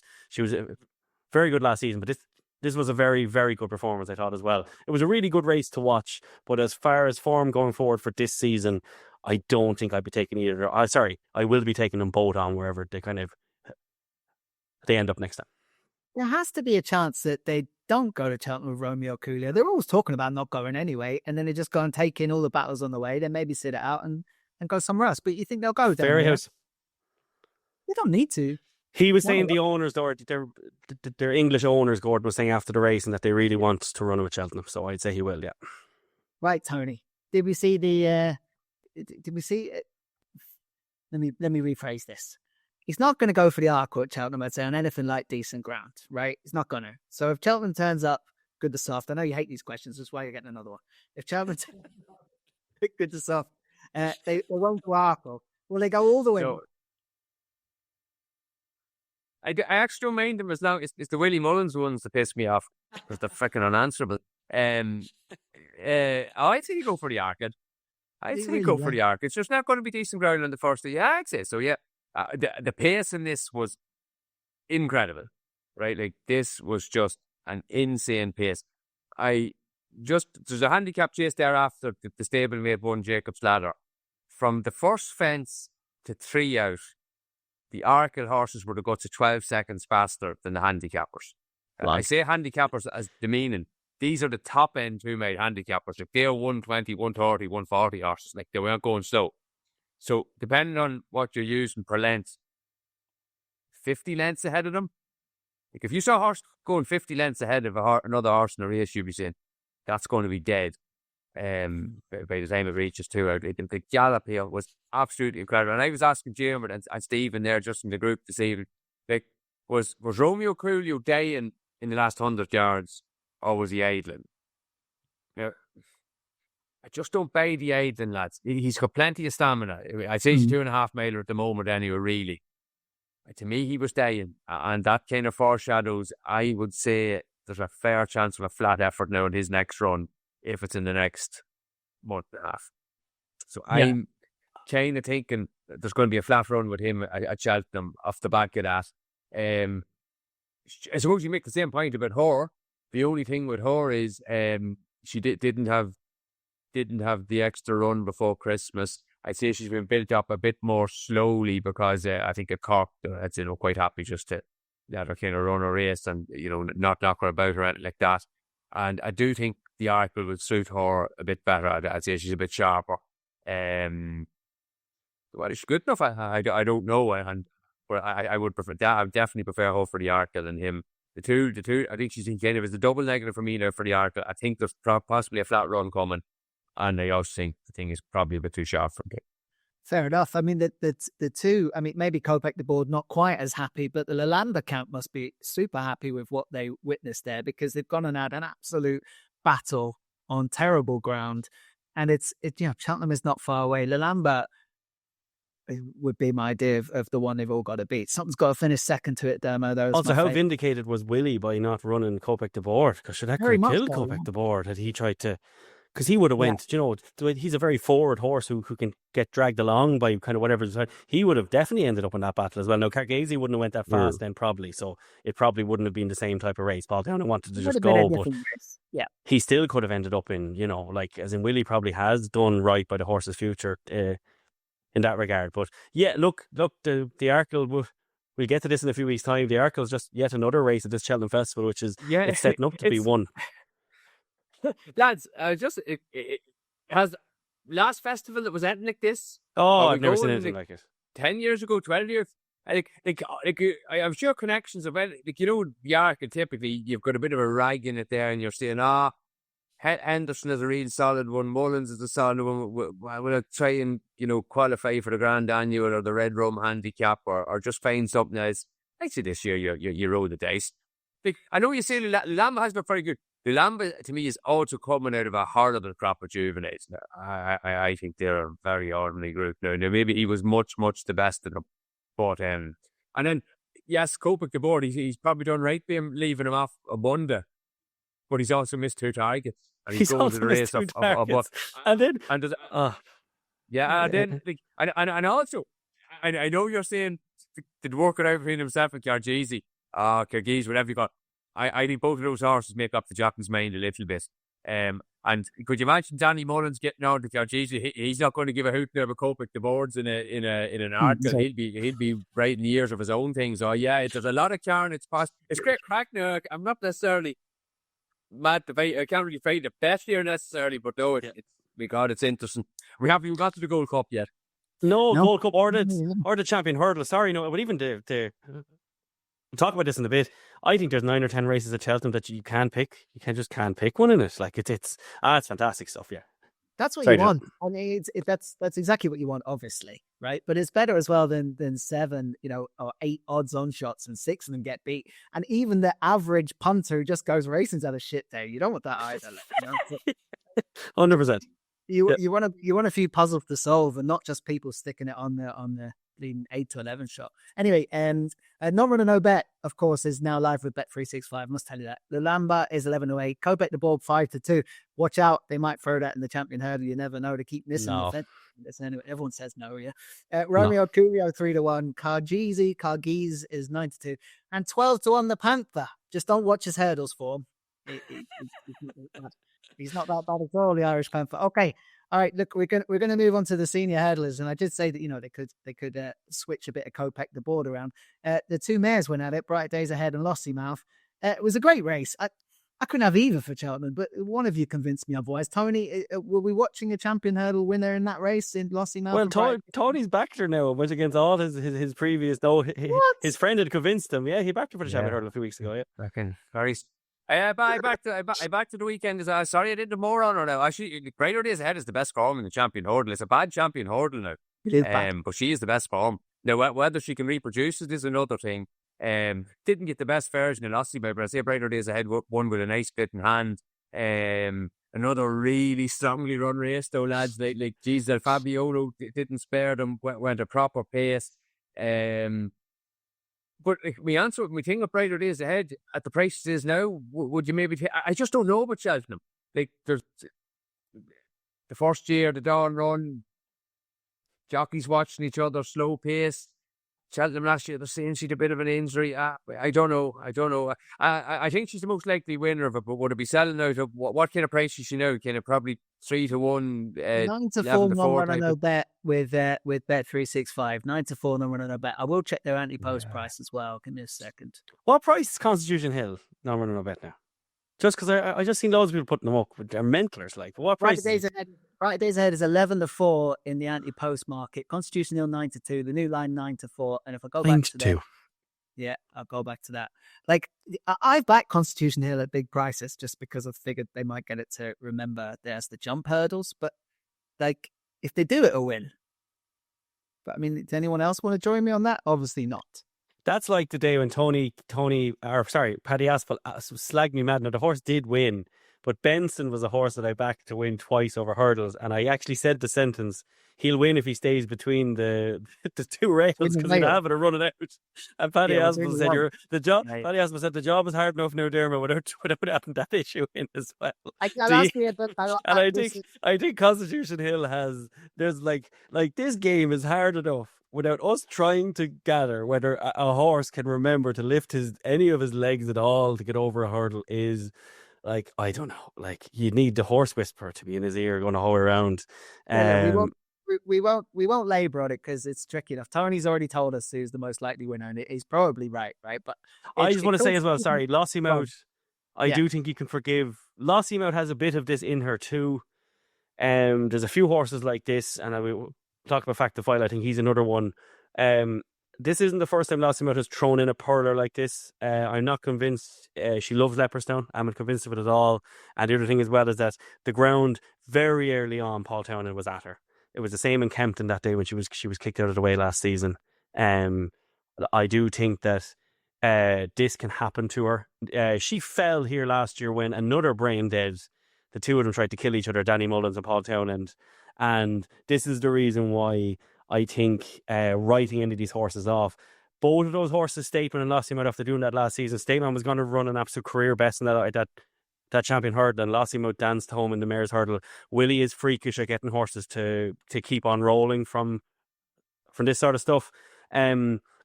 very good last season, but this was a very, very good performance, I thought, as well. It was a really good race to watch, but as far as form going forward for this season, I don't think I'd be taking either. I will be taking them both on wherever they end up next time. There has to be a chance that they don't go to Cheltenham with Romeo Coolio. They're always talking about not going anyway, and then they just go and take in all the battles on the way, then maybe sit it out and go somewhere else. But you think they'll go there? Fairyhouse. They don't need to. He was saying the owners, their English owners, Gordon was saying after the race, and that they really want to run with Cheltenham. So I'd say he will, yeah. Right, Tony. Did we see the... Did we see it? Let me rephrase this. He's not going to go for the Arco at Cheltenham, I'd say, on anything like decent ground, right? He's not going to. So if Cheltenham turns up good to soft, I know you hate these questions, that's why you're getting another one. If Cheltenham good to soft, they won't go Arco. Will they go all the way? So, I actually don't mind them as long as it's the Willie Mullins ones that piss me off because they're freaking unanswerable. I think you go for the Arcade. I'd say go for the Arc. It's just not going to be decent ground on the first day. Yeah, I'd say so, yeah. The pace in this was incredible, right? Like, this was just an insane pace. There's a handicap chase there after the stablemate won Jacob's Ladder. From the first fence to 3 out, the Arkle horses were to go to 12 seconds faster than the handicappers. I say handicappers as demeaning. These are the top end who made handicappers. Like, they're 120, 130, 140 horses. Like, they weren't going slow. So, depending on what you're using per length, 50 lengths ahead of them. Like, if you saw a horse going 50 lengths ahead of another horse in a race, you'd be saying, that's going to be dead by the time it reaches 2 out. The gallop here was absolutely incredible. And I was asking Diarmuid and Stephen there just in the group this evening, like, was Romeo Coolio dying in the last 100 yards? Or was he idling? Now, I just don't buy the idling, lads. He's got plenty of stamina. I'd say he's 2.5 miler at the moment anyway, really. To me, he was dying. And that kind of foreshadows, I would say there's a fair chance of a flat effort now in his next run, if it's in the next month and a half. So I'm kind of thinking there's going to be a flat run with him at Cheltenham off the back of that. I suppose you make the same point about her. The only thing with her is she didn't have the extra run before Christmas. I'd say she's been built up a bit more slowly because I think at Cork, quite happy just to let her kind of run a race and, not knock her about or anything like that. And I do think the Arkle would suit her a bit better. I'd say she's a bit sharper. Well, is she good enough? I don't know. I would prefer that. I would definitely prefer her for the Arkle than him. The two, I think she's kind of is a double negative for me now for the Arkle. I think there's possibly a flat run coming, and I also think the thing is probably a bit too sharp for me. Fair enough. I mean, the two, I mean, maybe Kopek the board not quite as happy, but the Leopardstown camp must be super happy with what they witnessed there because they've gone and had an absolute battle on terrible ground, and it's Cheltenham is not far away. Leopardstown would be my idea of the one they've all got to beat. Something's got to finish second to it, Dermo, though. Also, how vindicated was Willie by not running Kopek the board? Because that could have killed Kopek the board had he tried to. Because he would have went, he's a very forward horse who can get dragged along by kind of whatever. He would have definitely ended up in that battle as well. Now, Cargese wouldn't have went that fast then probably, so it probably wouldn't have been the same type of race. Paul Downing wanted to just go, but he still could have ended up in, as in Willie probably has done right by the horse's future in that regard. But yeah, look, the Arkle, we'll get to this in a few weeks' time. The Arkle is just yet another race at this Cheltenham Festival, which is it's setting up to be one. Lads, it has last festival that was anything like this. Oh, I've never seen anything like it. 10 years ago, 12 years. I'm sure connections of it. The Arkle typically you've got a bit of a rag in it there, and you're saying, Henderson is a real solid one. Mullins is a solid one. Will try and qualify for the Grand Annual or the Red Rum Handicap, or just find something else. I say this year you roll the dice. I know you say Lamba has been very good. The Lamba, to me, is also coming out of a horrible crop of juveniles. I think they're a very ordinary group now. Maybe he was much, much the best of them. But, and then, yes, Kopek the board, he's probably done right by him leaving him off a Bunda. But he's also missed 2 targets. And he's going to the race of and then, Yeah, and then and also, I know you're saying to work it out between himself and Kyrgyz, whatever you got. I think both of those horses make up the jockey's mind a little bit. And could you imagine Danny Mullins getting out to Kyrgyz? He's not going to give a hoot to Copic the boards in an article. He'll be writing years of his own things. Oh yeah, there's a lot of carnage. It's great crack now. I'm not necessarily mad to fight. I can't really fight the best here necessarily, but no, it's interesting. We haven't got to the Gold Cup yet. No, Gold Cup or the Champion Hurdler. Sorry, no, but even we'll talk about this in a bit. I think there's 9 or 10 races at Cheltenham that you can't pick. You can't pick one in it. Like it's fantastic stuff. Yeah, that's what you want. I mean, that's exactly what you want, obviously, right? But it's better as well than 7, or 8 odds on shots and 6 of them get beat. And even the average punter who just goes racing's had a shit day. You don't want that either. 100%. You want a few puzzles to solve, and not just people sticking it on the 8 to 11 shot. Anyway, Not Runner No Bet, of course, is now live with Bet365. I must tell you that. The Lamba is 11-8. Kopek the Board 5-2. Watch out, they might throw that in the Champion Hurdle. You never know. They keep missing the fence. Anyway, everyone says no, yeah. Romeo Curio 3-1. Kyrgyz is 9-2, and 12-1 the Panther. Just don't watch his hurdles for him. He's not that bad at all, the Irish Panther. Okay. All right, look, we're going to move on to the senior hurdlers, and I did say that they could switch a bit of Kopek the Board around. The 2 mares went at it, Bright Days Ahead and Lossiemouth. It was a great race. I couldn't have either for Cheltenham, but one of you convinced me otherwise. Tony, were we watching a Champion Hurdle winner in that race in Lossiemouth? Well, Tony's backed her now. Went against all his previous. No, his friend had convinced him. Yeah, he backed her for the Champion Hurdle a few weeks ago. Yeah, reckon very. I back to the weekend. Sorry, I did the more on her now. Actually, Greater Days Ahead is the best form in the Champion Hurdle. It's a bad Champion Hurdle now. It is bad. But she is the best form. Now, whether she can reproduce it is another thing. Didn't get the best version in Ossie, but I say Greater Days Ahead won with a nice bit in hand. Another really strongly run race though, lads. Like geez, Fabiolo didn't spare them. Went a proper pace. But we think of Brighter Days Ahead at the prices is now. Would you maybe? I just don't know about Cheltenham. Like there's the first year, the Dawn Run, jockeys watching each other, slow pace. Cheltenham last year, they're saying she'd a bit of an injury. I don't know. I think she's the most likely winner of it, but would it be selling out of what kind of price is she now? Kind of probably 3-1, 9-4 No Runner No Bet with Bet365. 9-4 No Runner No Bet. I will check their anti-post price as well. Give me a second. What price is Constitution Hill No Runner No Bet now? Just because I just seen loads of people putting them up. They're mentalers, like. But what price? Bright Days Ahead is 11-4 in the anti-post market. Constitution Hill 9-2. The new line 9-4. And if I go back to that, yeah, I'll go back to that. Like I've backed Constitution Hill at big prices just because I figured they might get it to remember there's the jump hurdles. But like if they do, it'll win. But I mean, does anyone else want to join me on that? Obviously not. That's like the day when Paddy Aspel slagged me mad. Now, the horse did win, but Benson was a horse that I backed to win twice over hurdles. And I actually said the sentence, he'll win if he stays between the 2 rails because he'll have it or run it out. And Paddy Aspel said, Paddy Aspel said, the job is hard enough now, Diarmuid, without having that issue in as well. I think Constitution Hill there's like this game is hard enough without us trying to gather whether a horse can remember to lift any of his legs at all to get over a hurdle is like, I don't know, like you need the horse whisperer to be in his ear going to hoe around. We won't labour on it because it's tricky enough. Tony's already told us who's the most likely winner, and he's probably right? But I just want to say as well, sorry, Lossiemouth, I do think you can forgive. Lossiemouth has a bit of this in her too. There's a few horses like this, and I will talk about Fact the File. I think he's another one. This isn't the first time Lossiemouth has thrown in a purler like this. I'm not convinced. She loves Leopardstown. I'm not convinced of it at all. And the other thing as well is that the ground very early on, Paul Townend was at her. It was the same in Kempton that day when she was kicked out of the way last season. I do think that this can happen to her. She fell here last year when another brain dead. The two of them tried to kill each other, Danny Mullins and Paul Townend. And this is the reason why I think writing any of these horses off. Both of those horses, Stateman and Lossiemouth, after doing that last season, Stateman was going to run an absolute career best in that that champion hurdle, and Lossimo danced home in the mare's hurdle. Willie is freakish at getting horses to keep on rolling from this sort of stuff.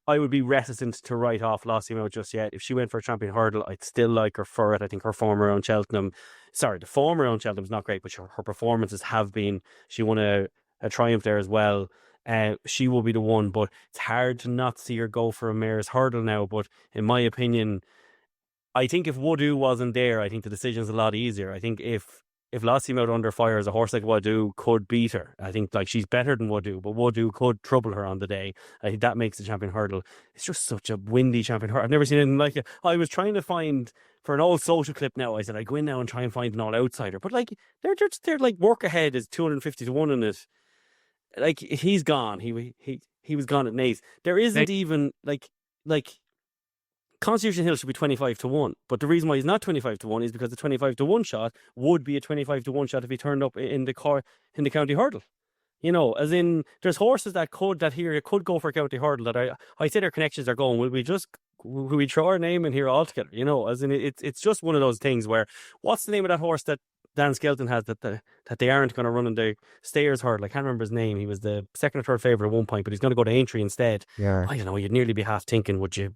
I would be reticent to write off Lossimo just yet. If she went for a champion hurdle, I'd still like her for it. I think her form around Cheltenham, the form around Cheltenham is not great, but her performances have been. She won a triumph there as well. She will be the one, but it's hard to not see her go for a mare's hurdle now. But in my opinion, I think if Wadu wasn't there, I think the decision's a lot easier. I think if Lossimo out under fire as a horse like Wadu could beat her. I think like she's better than Wadu, but Wadu could trouble her on the day. I think that makes the champion hurdle. It's just such a windy champion hurdle. I've never seen anything like it. I was trying to find for an old social clip now. I said I'd go in now and try and find an all outsider, but like they're like work ahead is 250 to 1 in it. Like he's gone. He was gone at Naas. There isn't even like Constitution Hill should be 25 to 1, but the reason why he's not 25 to 1 is because the 25 to 1 shot would be a 25 to 1 shot if he turned up in the county hurdle. You know, as in there's horses that could go for a county hurdle that I say their connections are going. Will we throw our name in here altogether? You know, as in it's just one of those things where what's the name of that horse that Dan Skelton has that they aren't going to run in the Stayers hurdle? I can't remember his name. He was the second or third favourite at one point, but he's going to go to Aintree instead. Yeah, I don't know. You'd nearly be half thinking, would you?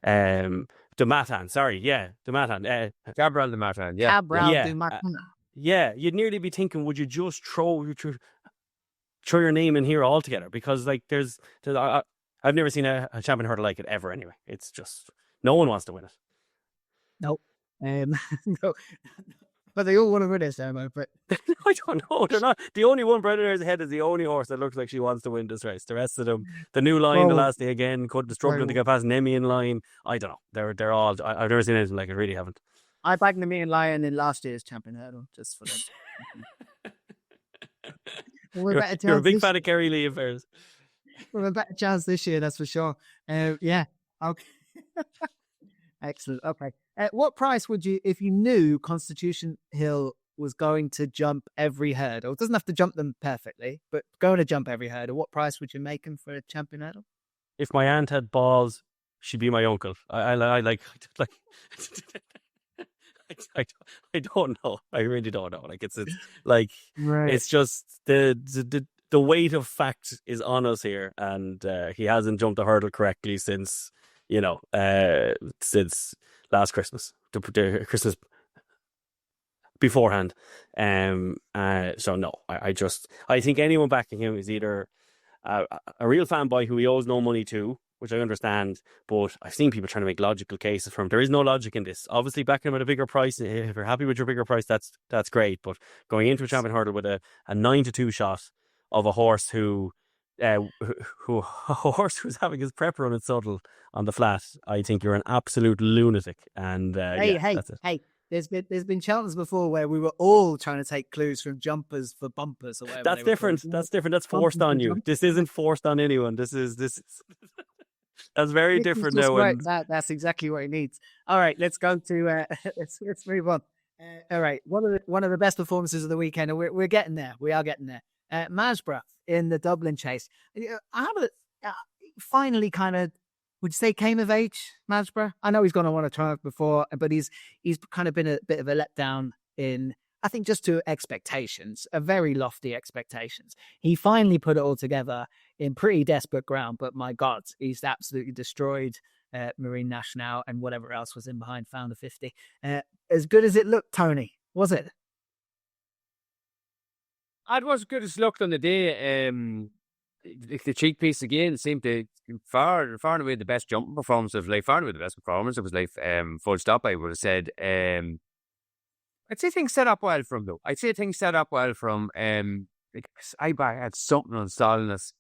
Dumatan, sorry, yeah, Dumatan. Gabriel Dumatan, yeah. Cabral Dumatan. Yeah, you'd nearly be thinking, would you just throw your name in here altogether? Because like I've never seen a champion hurdle like it ever. Anyway, it's just no one wants to win it. Nope. No. But they all want to win this time, but I don't know. They're not. The only one Predator's Head is the only horse that looks like she wants to win this race. The rest of them, the new line, the last day again, could be struggling to get past Nemian line. I don't know. They're all. I've never seen anything like it. Really haven't. I backed Nemian Lion in last year's champion hurdle just for them. You're a big fan of Kerry Lee affairs. We're a better chance this year, that's for sure. Yeah. Okay. Excellent. Okay. At what price would you, if you knew Constitution Hill was going to jump every hurdle? It doesn't have to jump them perfectly, but going to jump every hurdle. What price would you make him for a champion hurdle? If my aunt had balls, she'd be my uncle. I like. I don't know. I really don't know. Like it's like right. It's just the weight of fact is on us here, and he hasn't jumped a hurdle correctly since last Christmas, the Christmas beforehand. So no, I think anyone backing him is either a real fanboy who he owes no money to, which I understand, but I've seen people trying to make logical cases for him. There is no logic in this. Obviously, backing him at a bigger price, if you're happy with your bigger price, that's great. But going into a champion hurdle with a 9-2 shot of a horse who's having his prep run at Suttle on the flat, I think you're an absolute lunatic. And hey, there's been challenges before where we were all trying to take clues from jumpers for bumpers or whatever. That's different. That's different. That's forced on you. This isn't forced on anyone. This is that's very different now. Right. That's exactly what he needs. All right, let's go to let's move on. All right, one of the best performances of the weekend. We're getting there. We are getting there. Masborough in the Dublin Chase. Finally kind of, would you say, came of age, Masborough? I know he's gone on one a triumph before, but he's kind of been a bit of a letdown in, I think, just to expectations, a very lofty expectations. He finally put it all together in pretty desperate ground, but my God, he's absolutely destroyed Marine National and whatever else was in behind Founder 50. As good as it looked, Tony, was it? It was good as it looked on the day. The cheek piece again seemed to far and away the best jumping performance of far and away the best performance. It was full stop, I would have said. I'd say things set up well from though. Because I had something on solidness.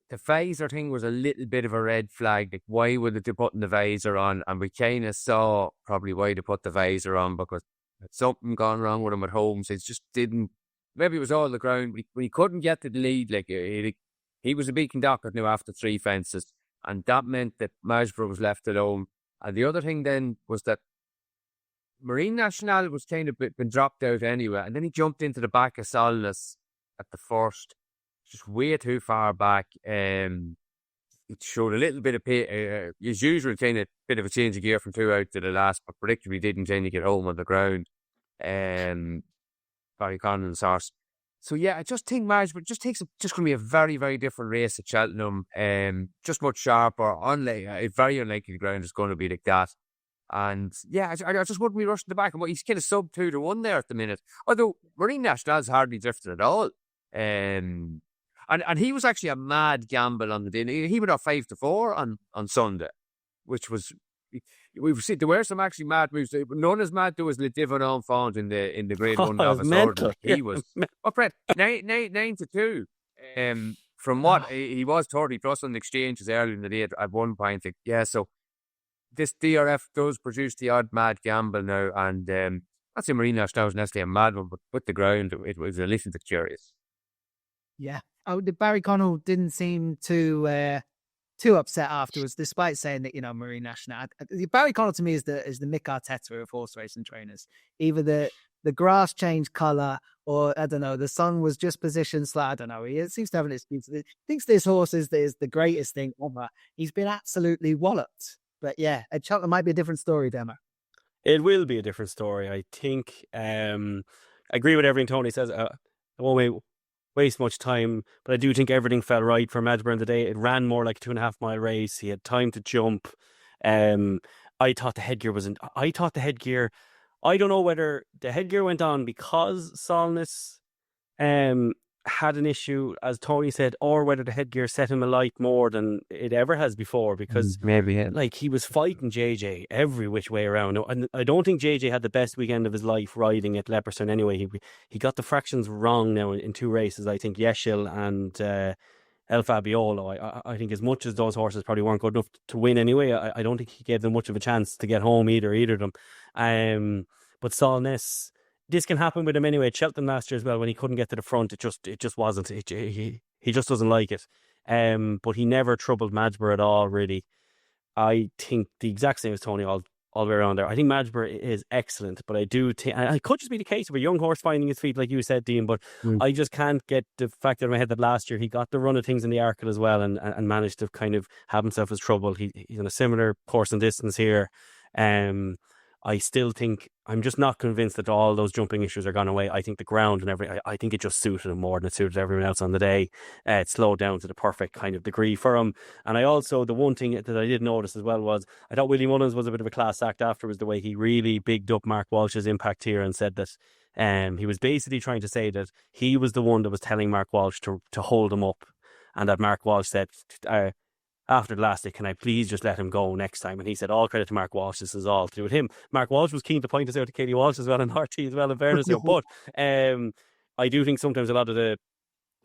The visor thing was a little bit of a red flag. Like, why would they putting the visor on? And we kind of saw probably why they put the visor on, because had something gone wrong with him at home. So it just didn't. Maybe it was all the ground, but he couldn't get to the lead. Like he was a beaten docket now after 3 fences, and that meant that Masborough was left alone. And the other thing then was that Marine National was kind of been dropped out anyway, and then he jumped into the back of Solness at the first, just way too far back. it showed a little bit of his usual kind of bit of a change of gear from 2 out to the last, but predictably didn't kind of get home on the ground. Barry Connolly's horse. So yeah, I just think management just going to be a very, very different race at Cheltenham. Just much sharper. Very unlikely the ground is going to be like that. And yeah, I just wouldn't be rushing the back. He's kind of sub 2-1 there at the minute. Although Marine National's hardly drifted at all. And he was actually a mad gamble on the day. He went off 5-4 on Sunday, which was, we've seen there were some actually mad moves. None as mad though as Le Divin Enfant in the Grade 1 Novice Hurdlers. He was Brett 9-2. From what he was 30 plus on the exchanges earlier in the day at one point. Yeah, so this DRF does produce the odd mad gamble now, and I'd say Marine National was necessarily a mad one, but with the ground it was a little bit curious. Yeah. Oh, Barry Connell didn't seem too upset afterwards, despite saying that, Marine National. Barry Connell to me is the Mick Arteta of horse racing trainers. Either the grass changed colour, or I don't know, the sun was just positioned slightly. I don't know. He seems to have an excuse. He thinks this horse is the greatest thing ever. He's been absolutely walloped. But yeah, at Cheltenham might be a different story, Demo. It will be a different story, I think. I agree with everything Tony says. I won't waste much time, but I do think everything fell right for Madburn today. It ran more like a 2.5 mile race. He had time to jump. I thought the headgear I don't know whether the headgear went on because Solness had an issue, as Tony said, or whether the headgear set him alight more than it ever has before, because maybe he was fighting JJ every which way around. And I don't think JJ had the best weekend of his life riding at Leopardstown anyway. He got the fractions wrong now in 2 races. I think Yeşil and El Fabiolo. I think as much as those horses probably weren't good enough to win anyway, I don't think he gave them much of a chance to get home either of them. But Solness, this can happen with him anyway. At Cheltenham last year as well, when he couldn't get to the front, it just wasn't. He just doesn't like it. But he never troubled Madgeber at all, really. I think the exact same as Tony all the way around there. I think Madgeber is excellent, but I do think, and it could just be the case of a young horse finding his feet, like you said, Dean, but I just can't get the fact out of my head that last year he got the run of things in the Arkle as well and managed to kind of have himself as trouble. He's in a similar course and distance here. I still think, I'm just not convinced that all those jumping issues are gone away. I think the ground and everything, I think it just suited him more than it suited everyone else on the day. It slowed down to the perfect kind of degree for him. And the one thing that I did notice as well was, I thought Willie Mullins was a bit of a class act afterwards, the way he really bigged up Mark Walsh's impact here and said that he was basically trying to say that he was the one that was telling Mark Walsh to hold him up. And that Mark Walsh said, after the last day, can I please just let him go next time? And he said, all credit to Mark Walsh, this is all to do with him. Mark Walsh was keen to point this out to Katie Walsh as well and RT as well, in fairness. But I do think sometimes a lot of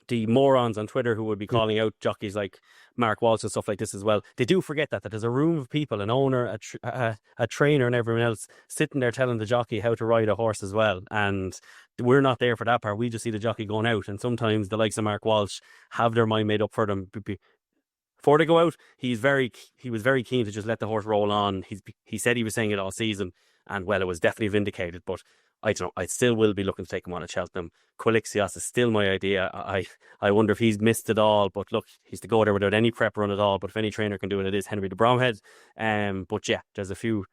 the morons on Twitter who would be calling out jockeys like Mark Walsh and stuff like this as well, they do forget that there's a room of people, an owner, a trainer and everyone else sitting there telling the jockey how to ride a horse as well. And we're not there for that part. We just see the jockey going out. And sometimes the likes of Mark Walsh have their mind made up for them before they go out. He was very keen to just let the horse roll on. He said he was saying it all season, and well, it was definitely vindicated. But I don't know, I still will be looking to take him on at Cheltenham. Quilixios is still my idea. I wonder if he's missed it all, but look, he's to go there without any prep run at all. But if any trainer can do it, it is Henry de Bromhead. But yeah, there's a few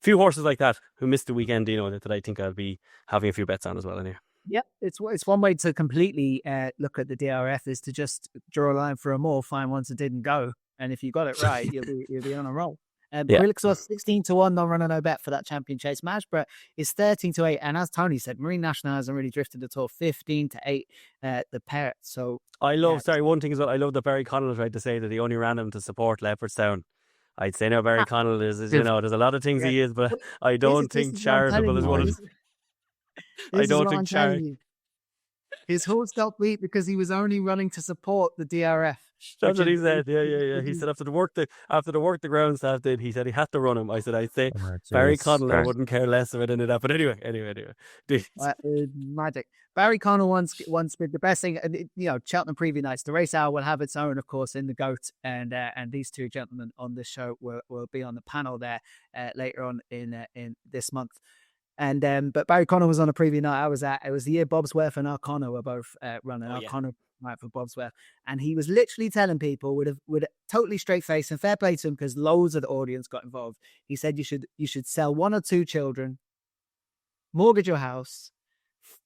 horses like that who missed the weekend, that I think I'll be having a few bets on as well in here. Yeah, it's one way to completely look at the DRF is to just draw a line for them all, find ones that didn't go, and if you got it right, you'll be on a roll. Quilixios 16-1, no runner, no bet for that champion chase. Madgeber is 13-8, and as Tony said, Marine National hasn't really drifted at all. 15-8, the pair. So I love. One thing as well. I love that Barry Connell tried to say that he only ran him to support Leopardstown. I'd say now Barry Connell is there's a lot of things he is, but I don't think charitable is one of them. I don't think his horse got beat because he was only running to support the DRF. That's what he said. Yeah. He said after the work the ground staff did, he said he had to run him. I said, I'd say Barry Connell, I wouldn't care less of it into that. But anyway. Magic. Barry Connell once the best thing, Cheltenham preview nights. The Racehour will have its own, of course, in the GOAT, and these two gentlemen on this show will be on the panel there later on in this month. And but Barry Connell was on a preview night I was at. It was the year Bobsworth and O'Connor were both running. O'Connor right, for Bobsworth. And he was literally telling people with a totally straight face, and fair play to him because loads of the audience got involved. He said you should sell 1 or 2 children, mortgage your house,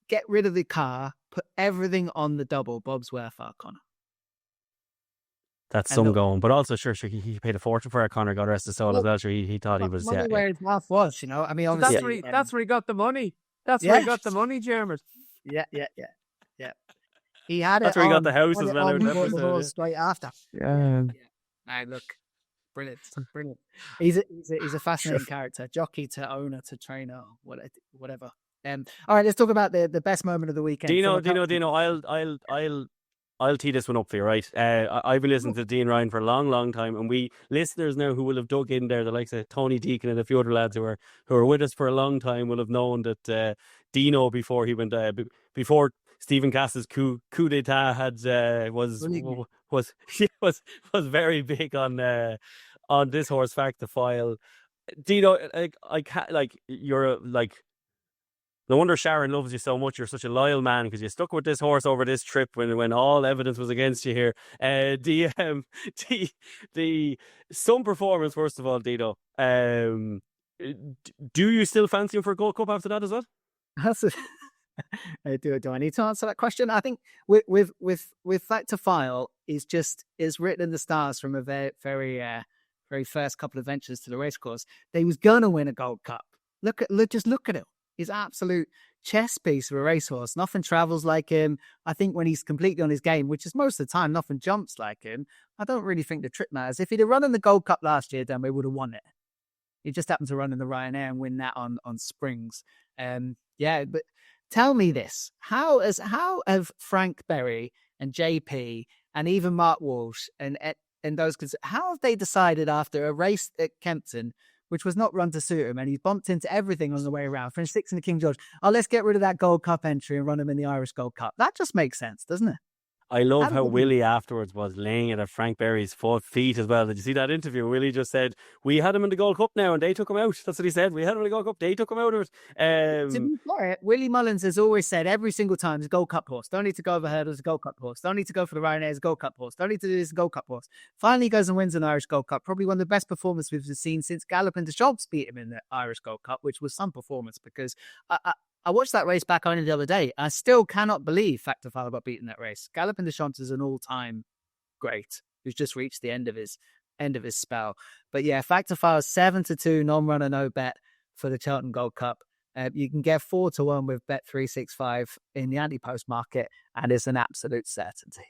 get rid of the car, put everything on the double Bobsworth O'Connor. That's And some look, going. But also, sure, he paid a fortune for O'Connor, got rest his soul as well. Sure, he thought he was, money where his mouth was, you know. I mean, So obviously, that's where he got the money. That's where yeah. he got the money, Diarmuid. Yeah. He had That's it where he got on, the house had as it well, on out before the Leopardstown, ball yeah. straight after. Yeah. Hey, look, brilliant. He's a fascinating character, jockey to owner to trainer, whatever. All right, let's talk about the best moment of the weekend. Dino, I'll tee this one up for you, right? I've been listening to Dean Ryan for a long, long time, and we listeners now who will have dug in there, the likes of Tony Deacon and a few other lads who are with us for a long time, will have known that Dino, before he went before Stephen Cass's coup d'état was very big on this horse Fact to File. Dino, no wonder Sharon loves you so much. You're such a loyal man because you stuck with this horse over this trip when all evidence was against you here. The some performance, first of all, Dino. Do you still fancy him for a Gold Cup after that as well? Do I need to answer that question? I think with Fact to File is written in the stars from a very very first couple of ventures to the racecourse. They was gonna win a Gold Cup. Just look at him. He's absolute chess piece of a racehorse. Nothing travels like him. I think when he's completely on his game, which is most of the time, nothing jumps like him. I don't really think the trip matters. If he'd have run in the Gold Cup last year, then we would have won it. He just happened to run in the Ryanair and win that on springs. But tell me this: how have Frank Berry and JP and even Mark Walsh and those, how have they decided after a race at Kempton, which was not run to suit him, and he bumped into everything on the way around, finished 6th in the King George, let's get rid of that Gold Cup entry and run him in the Irish Gold Cup? That just makes sense, doesn't it? I love how Willie afterwards was laying it at Frank Berry's feet as well. Did you see that interview? Willie just said, we had him in the Gold Cup now and they took him out. That's what he said. We had him in the Gold Cup, they took him out of it. To be fair, Willie Mullins has always said every single time, it's a Gold Cup horse. Don't need to go over hurdles, a Gold Cup horse. Don't need to go for the Ryanair, it's a Gold Cup horse. Don't need to do this, a Gold Cup horse. Finally goes and wins an Irish Gold Cup. Probably one of the best performances we've seen since Galloping Deschamps beat him in the Irish Gold Cup, which was some performance, because I watched that race back only the other day. I still cannot believe Fact to File got beaten that race. Galloping Deschamps is an all-time great who's just reached the end of his spell. But yeah, Fact to File 7-2 non-runner no bet for the Cheltenham Gold Cup. You can get 4-1 with Bet365 in the anti-post market, and it's an absolute certainty.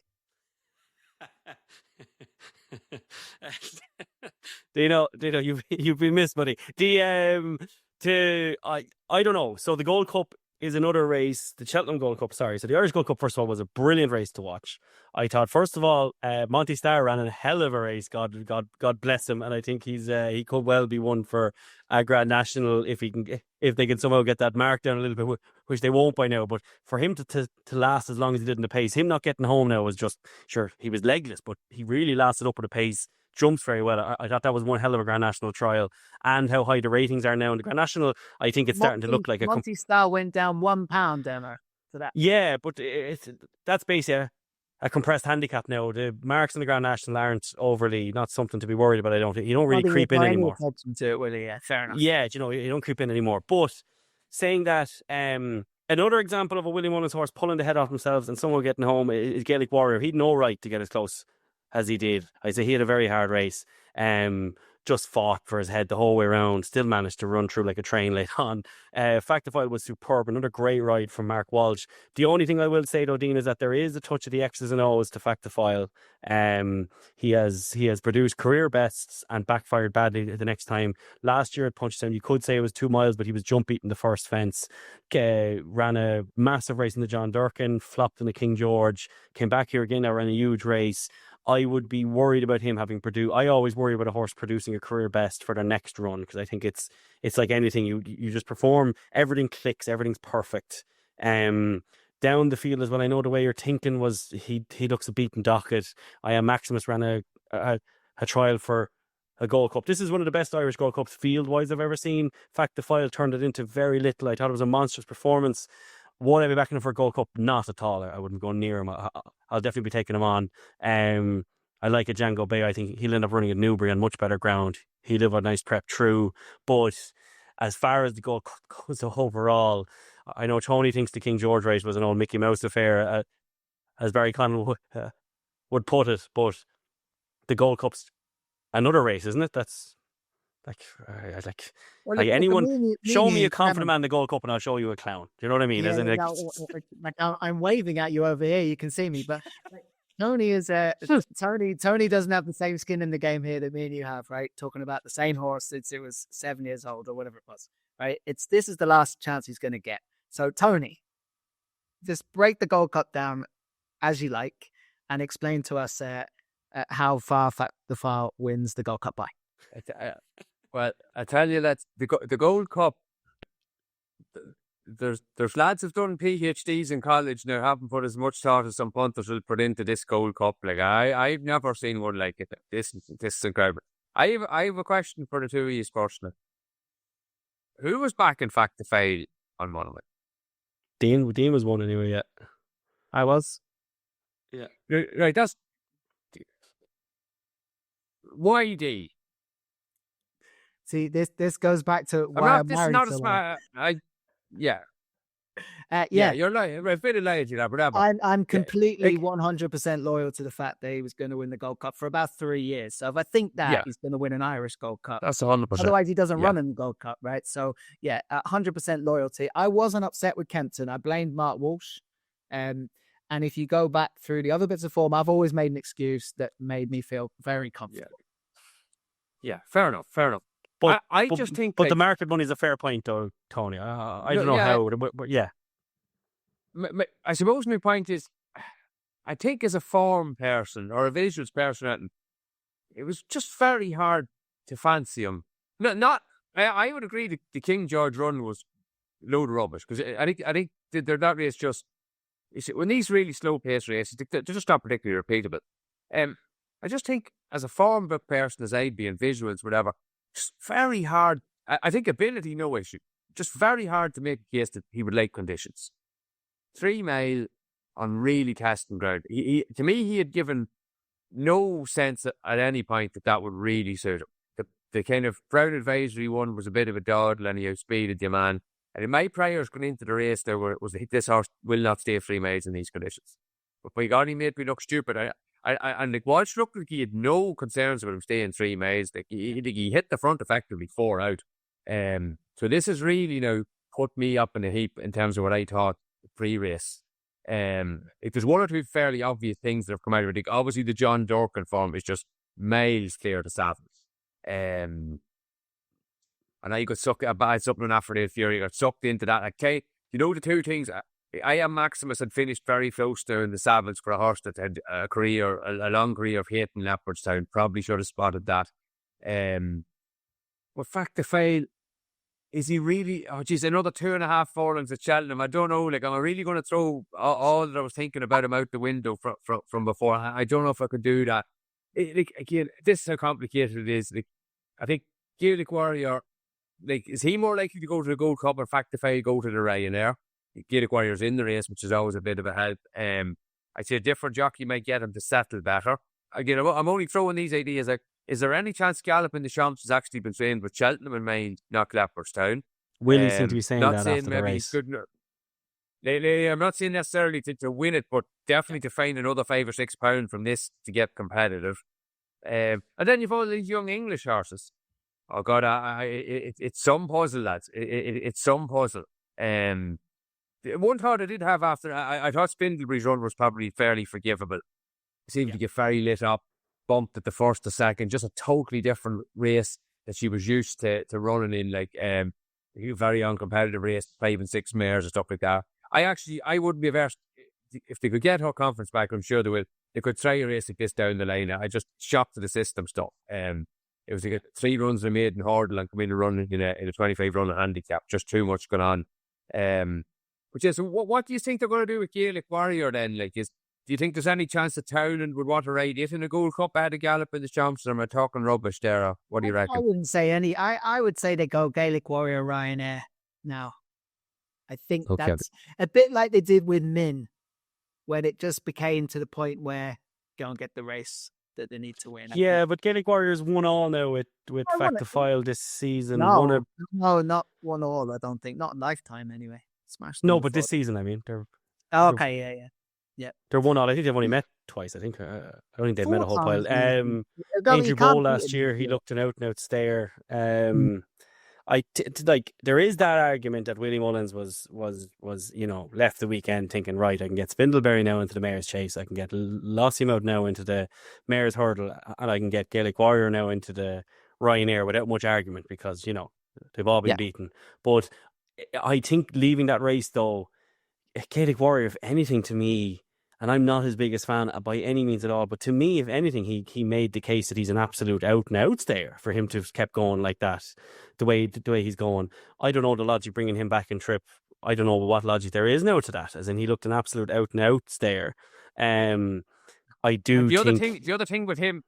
Dino, you've been missed, buddy. I don't know. So the Gold Cup is another race. The Cheltenham Gold Cup, sorry. So the Irish Gold Cup, first of all, was a brilliant race to watch. I thought, first of all, Monty Starr ran a hell of a race. God bless him, and I think he could well be one for a Grand National if they can somehow get that mark down a little bit, which they won't by now. But for him to last as long as he did in the pace, him not getting home now was just, sure, he was legless, but he really lasted up with the pace. Jumps very well. I thought that was one hell of a Grand National trial, and how high the ratings are now in the Grand National. I think it's starting to look like Monty Starr went down £1 Emma, to that. Yeah, but that's basically a compressed handicap now. The marks in the Grand National aren't overly, not something to be worried about. You don't really creep in anymore. To it, will you? Yeah, fair enough. Yeah, you don't creep in anymore. But saying that, another example of a Willie Mullins horse pulling the head off themselves and someone getting home is Gaelic Warrior. He'd no right to get as close as he did. I say he had a very hard race. Just fought for his head the whole way around. Still managed to run through like a train late on. Fact to File was superb. Another great ride from Mark Walsh. The only thing I will say, though, Dean, is that there is a touch of the X's and O's to Fact to File. He has produced career bests and backfired badly the next time. Last year at Punchestown, you could say it was 2 miles, but he was jump beating the first fence. Ran a massive race in the John Durkin, flopped in the King George, came back here again, now ran a huge race. I would be worried about him having produced. I always worry about a horse producing a career best for their next run, because I think it's like anything. You just perform, everything clicks, everything's perfect. Down the field as well. I know the way you're thinking was he looks a beaten docket. Maximus ran a trial for a Gold Cup. This is one of the best Irish Gold Cups field wise I've ever seen. Fact to File turned it into very little. I thought it was a monstrous performance. Would I be backing him for a Gold Cup? Not at all. I wouldn't go near him. I'll definitely be taking him on. I like a Django Bay. I think he'll end up running at Newbury on much better ground. He'll have a nice prep through. But as far as the Gold Cup goes overall, I know Tony thinks the King George race was an old Mickey Mouse affair, as Barry Conn would put it. But the Gold Cup's another race, isn't it? That's anyone show me a confident man in the Gold Cup and I'll show you a clown. Do you know what I mean? Yeah, I'm waving at you over here. You can see me, but Tony is Tony doesn't have the same skin in the game here that me and you have, right? Talking about the same horse since it was 7 years old or whatever it was, right? This is the last chance he's going to get. So Tony, just break the Gold Cup down as you like and explain to us how far the Far wins the Gold Cup by. Well, I tell you that the Gold Cup, there's lads who've done PhDs in college now haven't put as much thought as some punters will put into this Gold Cup. Like I've never seen one like it. This is incredible. I have a question for the two of you personally. Who was back in fact to fail on one of it? Dean was one anyway. Yeah, I was. Yeah, right. That's why D. See, this goes back to why I'm married so long. Yeah, you're lying. Right, bit of lying to that, but I'm completely 100% loyal to the fact that he was going to win the Gold Cup for about 3 years. So if I think that he's going to win an Irish Gold Cup, that's 100%. Otherwise, he doesn't run in the Gold Cup, right? So 100% loyalty. I wasn't upset with Kempton. I blamed Mark Walsh. And if you go back through the other bits of form, I've always made an excuse that made me feel very confident. Yeah, fair enough. But I just think... But the market money is a fair point, though, Tony. I don't know how... But yeah. I suppose my point is, I think as a form person or a visuals person, it was just very hard to fancy him. I would agree the King George run was a load of rubbish, because I think that race just... When these really slow-paced races, they're just not particularly repeatable. I just think as a form book person, as I'd be in visuals, whatever, just very hard. I think ability, no issue. Just very hard to make a case that he would like conditions. 3 mile on really testing ground. To me, he had given no sense at any point that would really suit him. The kind of Brown Advisory one was a bit of a dawdle and he outspeeded the man. And in my prayers going into the race, there was this horse will not stay 3 miles in these conditions. But by God, he made me look stupid. And like Walsh looked like he had no concerns about him staying 3 miles. Like he hit the front effectively 4 out. So this has really now put me up in a heap in terms of what I thought pre-race. If there's 1 or 2 fairly obvious things that have come out of it, obviously the John Dorkin form is just miles clear of the Savills. And I got sucked. I bad something on Aphrodite Fury. Got sucked into that. Okay, you know the 2 things. I am Maximus had finished very close to in the Savills for a horse that had a long career of hating Leopardstown. Probably should have spotted that. But fact to fail, is he really? Oh, geez, another 2.5 furlongs at Cheltenham. I don't know. Like, am I really going to throw all that I was thinking about him out the window from before? I don't know if I could do that. Again, this is how complicated it is. Like, I think Gaelic Warrior. Like, is he more likely to go to the Gold Cup or fact to fail go to the Ryanair? Gaelic Warrior's in the race, which is always a bit of a help. I'd say a different jockey might get him to settle better. Again, I'm only throwing these ideas. Like, is there any chance Gallop in the Champs has actually been trained with Cheltenham in mind, not Leopardstown? Willie seemed to be saying that after the race. I'm not saying necessarily to win it, but definitely to find another £5 or £6 from this to get competitive. And then you've all these young English horses. Oh God, it's some puzzle, lads. It's some puzzle. One thought I did have after, I thought Spindlebury's run was probably fairly forgivable. It seemed to get very lit up, bumped at the first or second, just a totally different race that she was used to running in, like a very uncompetitive race, 5 and 6 mares and stuff like that. I wouldn't be averse if they could get her confidence back. I'm sure they will. They could try a race like this down the line. I just shocked to the system stuff. It was like 3 runs they made in hurdle and come in and run in a 25 run handicap. Just too much going on. But yeah, so what do you think they're going to do with Gaelic Warrior then? Like, do you think there's any chance that Townend would want to ride it in a Gold Cup ahead of Gallop in the Champs? Or am I talking rubbish there? Or what do you reckon? I wouldn't say any. I would say they go Gaelic Warrior Ryanair now. I think Okay. that's a bit like they did with Min, when it just became to the point where go and get the race that they need to win. I Yeah, think. but Gaelic Warriors won all now with I Fact want to it. File this season. Won a, No, not 1-all. I don't think, not in lifetime anyway. Smashed them no, but before. this season, I mean, they're Oh, okay, yeah. they're 1-all. I think they've only met twice. I think I don't think they've met a whole 4 pile. times, maybe. You Andrew Bow can't beat last them. year, he Yeah. looked an out and out stayer. Like there is that argument that Willie Mullins was left the weekend thinking, right, I can get Spindleberry now into the Mayor's Chase, I can get Lossiemouth now into the Mayor's Hurdle, and I can get Gaelic Warrior now into the Ryanair without much argument, because they've all been beaten. But I think leaving that race though, Gaelic Warrior, if anything, to me, and I'm not his biggest fan by any means at all, but to me, if anything, he made the case that he's an absolute out and out stayer for him to have kept going like that, the way he's going. I don't know the logic bringing him back in trip. I don't know what logic there is now to that, as in he looked an absolute out and out stayer. I do think the other thing with him,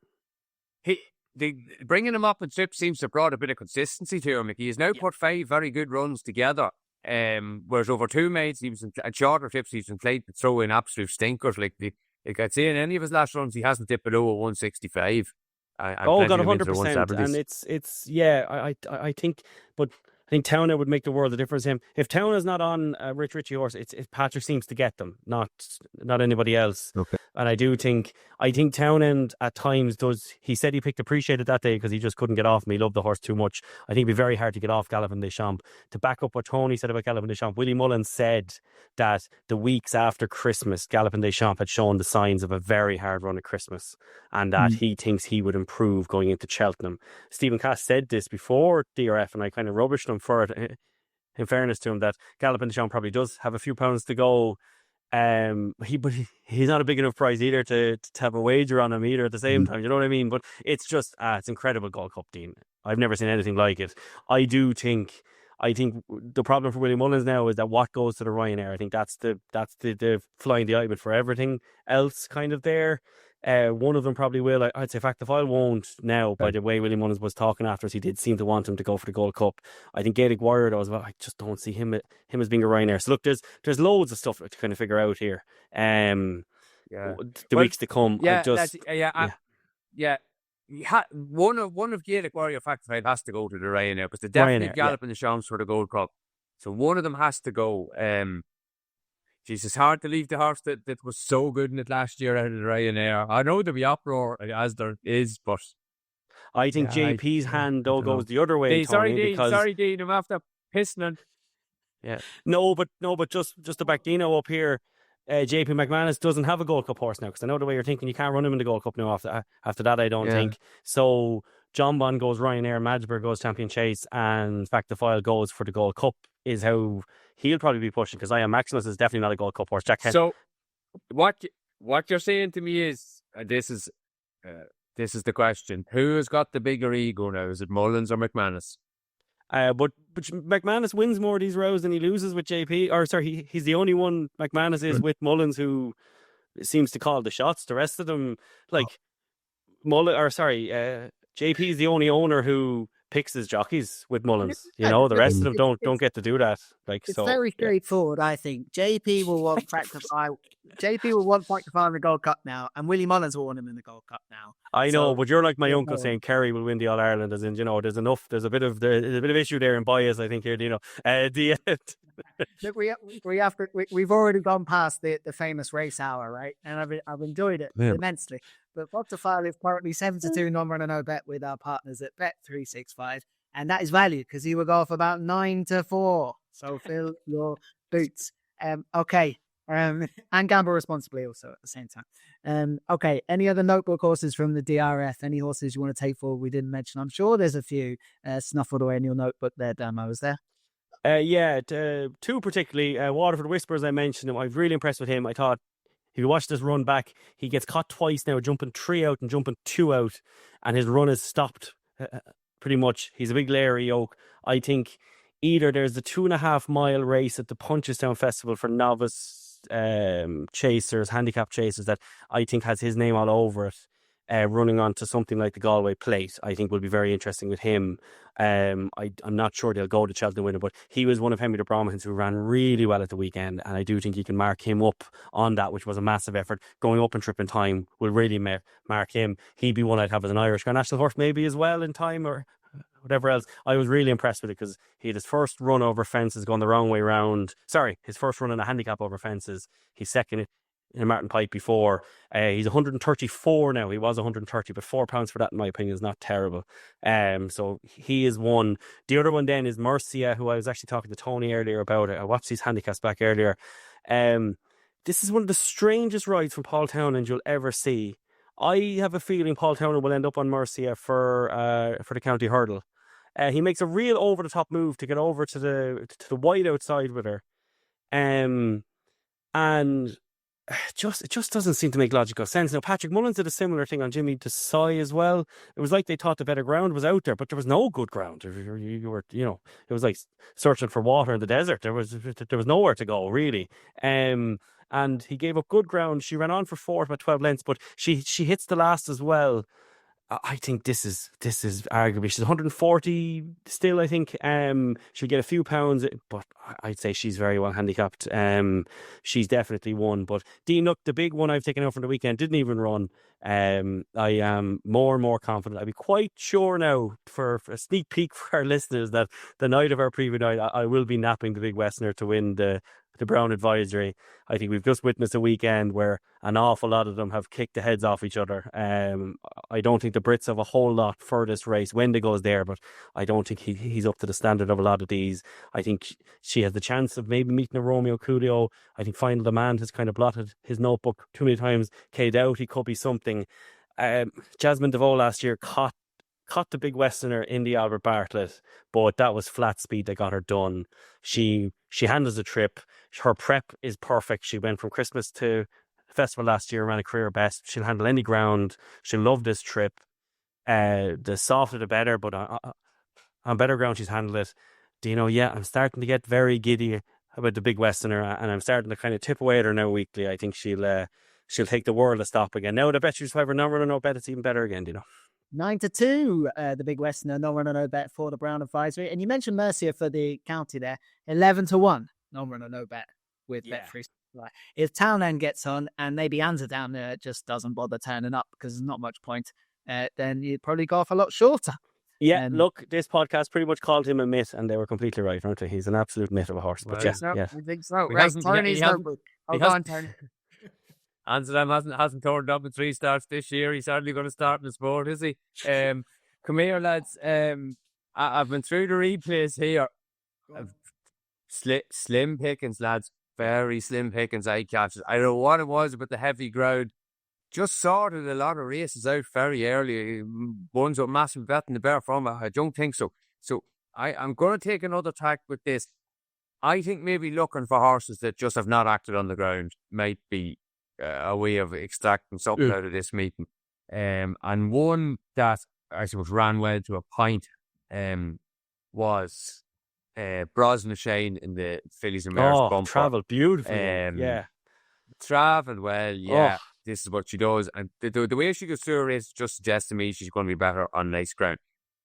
bringing him up in trip seems to have brought a bit of consistency to him. Like, he has now put 5 very good runs together. Whereas over 2 mates, he was at shorter trips, he's been played to throw in absolute stinkers. Like I'd say in any of his last runs, he hasn't dipped below a 165. got 100%, and it's I think, but I think Towner would make the world of difference to him. If Towner's not on a Rich Ritchie horse, it's Patrick seems to get them, not anybody else. Okay. And I think Townend at times does. He said he picked Appreciated that day because he just couldn't get off him. He loved the horse too much. I think it'd be very hard to get off Gallopin des Champs. To back up what Tony said about Gallopin des Champs, Willie Mullins said that the weeks after Christmas, Gallopin des Champs had shown the signs of a very hard run at Christmas, and that he thinks he would improve going into Cheltenham. Stephen Cass said this before DRF, and I kind of rubbished him for it. In fairness to him, that Gallopin des Champs probably does have a few pounds to go. But he's not a big enough prize either to have a wager on him either at the same time. You know what I mean? But it's just it's incredible Gold Cup, Dean. I've never seen anything like it. I think the problem for Willie Mullins now is that what goes to the Ryanair. I think that's the flying the ointment for everything else kind of there. One of them probably will. I'd say Fact the File won't now, by the way Willie Mullins was talking after us. He did seem to want him to go for the Gold Cup. I think Gaelic Warrior though as well, I just don't see him as being a Ryanair. So look, there's loads of stuff to kind of figure out here. Weeks to come. One of Gaelic Warrior Fact the File has to go to the Ryanair, because they definitely Gallopin des Champs for the Gold Cup. So one of them has to go. It's hard to leave the horse that was so good in it last year out of the Ryanair. I know there'll be uproar, as there is, but I think JP's hand though goes the other way. Sorry, Dean, I'm after pissing on. Yeah, no, but just to back Dino up here, JP McManus doesn't have a Gold Cup horse now, because I know the way you're thinking. You can't run him in the Gold Cup now after that. I don't think so. John Bond goes Ryanair, Madgeburg goes Champion Chase, and Fact the File goes for the Gold Cup. Is how he'll probably be pushing, because I am Maximus is definitely not a Gold Cup horse. Jack So what you're saying to me is this is the question: who has got the bigger ego now? Is it Mullins or McManus? But McManus wins more of these rows than he loses with JP. Or sorry, he's the only one McManus is with Mullins who seems to call the shots. The rest of them, JP is the only owner who picks his jockeys with Mullins. The rest of them don't get to do that. It's very straightforward, I think. JP will want Fact to File. JP will want Fact to File in the Gold Cup now, and Willie Mullins will want him in the Gold Cup now. I know, but you're like my uncle saying Kerry will win the All Ireland, as in there's a bit of issue there in bias, I think here. Look, we've already gone past the famous Racehour, right? And I've enjoyed it immensely. But Fact to File is currently 7-2 non-run bet with our partners at Bet365, and that is valued because he will go off about 9-4. So fill your boots. Okay. And gamble responsibly also at the same time. Okay. Any other notebook horses from the DRF? Any horses you want to take forward we didn't mention? I'm sure there's a few snuffled away in your notebook there, Damo. Is there? Two particularly. Waterford Whispers, I mentioned him. I was really impressed with him. I thought if you watch this run back, he gets caught twice now, jumping 3 out and jumping 2 out, and his run is stopped pretty much. He's a big Larry Oak. I think either there's the 2.5 mile race at the Punchestown Festival for novice chasers, handicap chasers, that I think has his name all over it. running onto something like the Galway Plate, I think will be very interesting with him. I'm not sure they'll go to Cheltenham winner, but he was one of Henry de Bromahans who ran really well at the weekend, and I do think you can mark him up on that, which was a massive effort. Going up in trip in time will really mark him. He'd be one I'd have as an Irish Grand National horse maybe as well in time, or whatever else. I was really impressed with it because he had his first run over fences going the wrong way round. Sorry, his first run in a handicap over fences. He's second in a Martin Pipe before. He's 134 now. He was 130, but £4 for that, in my opinion, is not terrible. So he is one. The other one then is Mercia, who I was actually talking to Tony earlier about. I watched these handicaps back earlier. This is one of the strangest rides from Paul Townend you'll ever see. I have a feeling Paul Townend will end up on Mercia for the county hurdle. He makes a real over-the-top move to get over to the wide outside with her. And it just doesn't seem to make logical sense. Now, Patrick Mullins did a similar thing on Jimmy Desai as well. It was like they thought the better ground was out there, but there was no good ground. You were, it was like searching for water in the desert. There was nowhere to go, really. And he gave up good ground. She ran on for fourth by 12 lengths, but she hits the last as well. I think this is arguably, she's 140 still, I think. She'll get a few pounds, but I'd say she's very well handicapped. She's definitely one. But Nook, the big one I've taken out from the weekend, didn't even run. I am more and more confident. I'd be quite sure now, for a sneak peek for our listeners, that the night of our preview night, I will be napping the big Westerner to win the Brown Advisory. I think we've just witnessed a weekend where an awful lot of them have kicked the heads off each other. I don't think the Brits have a whole lot for this race. Wendigo's there, but I don't think he's up to the standard of a lot of these. I think she has the chance of maybe meeting a Romeo Coolio. I think Final Demand has kind of blotted his notebook too many times. Kay Doughty could be something. Jasmine DeVoe last year caught the big Westerner in the Albert Bartlett, but that was flat speed that got her done. She handles the trip. Her prep is perfect. She went from Christmas to festival last year, ran a career best. She'll handle any ground. She'll love this trip. The softer the better, but on better ground she's handled it. I'm starting to get very giddy about the big Westerner, and I'm starting to kind of tip away at her now weekly. I think she'll take the world a stop again. Now that I bet she's however no run, no bet, it's even better again, 9-2, the big Westerner, no run or no bet for the Brown Advisory. And you mentioned Mercia for the county there, 11-1, no run or no bet with Bet3. If Townend gets on and maybe Anza there just doesn't bother turning up because there's not much point, then you'd probably go off a lot shorter. Yeah, look, this podcast pretty much called him a myth, and they were completely right, aren't they? He's an absolute myth of a horse. But I think so. Tony's notebook. Hold on, Tony. Amsterdam hasn't turned up in 3 starts this year. He's hardly going to start in the sport, is he? Come here, lads. I've been through the replays here. Slim pickings, lads. Very slim pickings, eye catches. I don't know what it was about the heavy ground. Just sorted a lot of races out very early. Ones with massive bet in the bear form. I don't think so. So I'm going to take another tack with this. I think maybe looking for horses that just have not acted on the ground might be a way of extracting something out of this meeting. And one that I suppose ran well to a point was Brosnan Shane in the Fillies and Mares bumper. Travelled beautifully. Travelled well, yeah. This is what she does. And the way she goes through a race just suggests to me she's going to be better on nice ground.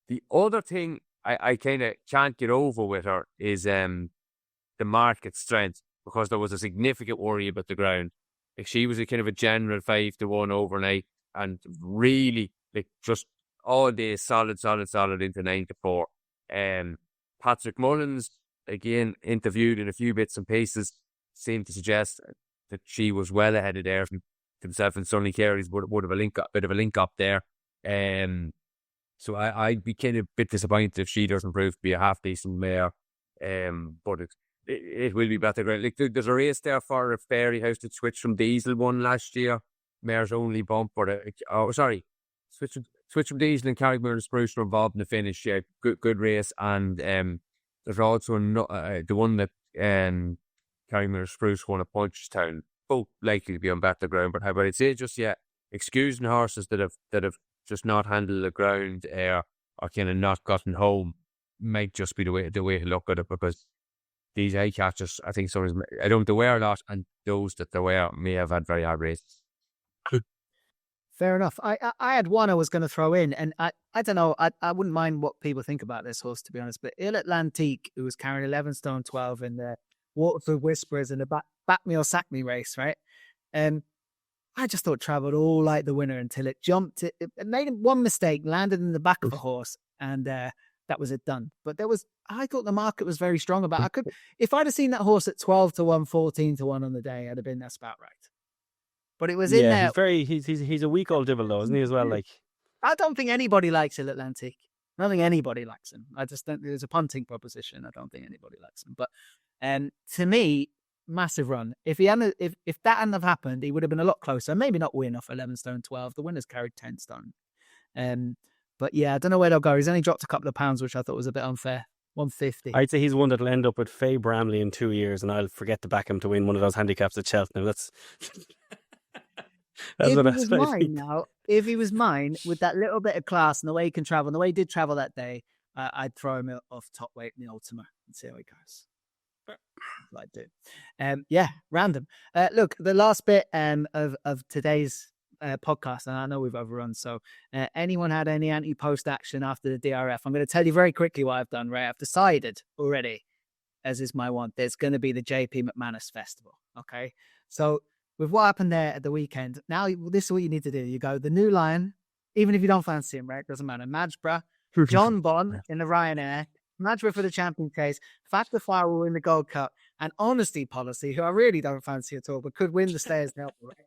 The other thing I kind of can't get over with her is the market strength, because there was a significant worry about the ground. Like, she was a kind of a general 5-1 overnight, and really just all day solid into 9-4. Patrick Mullins, again, interviewed in a few bits and pieces, seemed to suggest that she was well ahead of there. Himself and Sonny Carey's would have a bit of a link up there. So I'd be kind of a bit disappointed if she doesn't prove to be a half decent mare. But it will be better. Like, there's a race there for a Fairy House that switched from Diesel won last year. Mare's only bump, switch from Diesel and Carrickmere and Spruce were involved in the finish. Yeah, good race. And there's also the one that Carrickmere and Spruce won at Punchestown. Both likely to be on better ground, but how about I'd say just excusing horses that have just not handled the ground or kind of not gotten home might just be the way to look at it, because these eye catchers, I think they wear a lot, and those that they wear may have had very hard races. Fair enough. I had one I was going to throw in, and I don't know. I wouldn't mind what people think about this horse, to be honest. But Il Atlantique, who was carrying 11 stone 12 in the Waterford Whisperers in the back me or sack me race, right? I just thought travelled all like the winner until it jumped. It made one mistake, landed in the back of a horse, and that was it done. But I thought the market was very strong about it. If I'd have seen that horse at 12 to 1, 14 to 1 on the day, I'd have been, that's about right. But it was in there. He's a weak old devil though, isn't he, as well? Like, I don't think anybody likes Il Atlantique. I don't think anybody likes him. I just don't. There's a punting proposition. I don't think anybody likes him. But to me, massive run. If that hadn't have happened, he would have been a lot closer. Maybe not win off 11 stone 12. The winners carried 10 stone. But yeah, I don't know where they'll go. He's only dropped a couple of pounds, which I thought was a bit unfair. 150. I'd say he's one that'll end up with Faye Bramley in 2 years, and I'll forget to back him to win one of those handicaps at Cheltenham. That's if he was mine with that little bit of class and the way he can travel, and the way he did travel that day, I'd throw him off top weight in the Ultima and see how he goes. I'd do. Random. Look, the last bit of today's podcast, and I know we've overrun, so anyone had any anti-post action after the DRF? I'm going to tell you very quickly what I've done, right? I've decided already, as is my want, there's going to be the JP McManus Festival, okay? So with what happened there at the weekend, now this is what you need to do. You go, the New Lion, even if you don't fancy him, right? Doesn't matter. Madgeborough, John Bon in the Ryanair, Madgeborough for the Champion Chase, Factor Fire will win the Gold Cup, and Honesty Policy, who I really don't fancy at all, but could win the Stayers Nelson, right?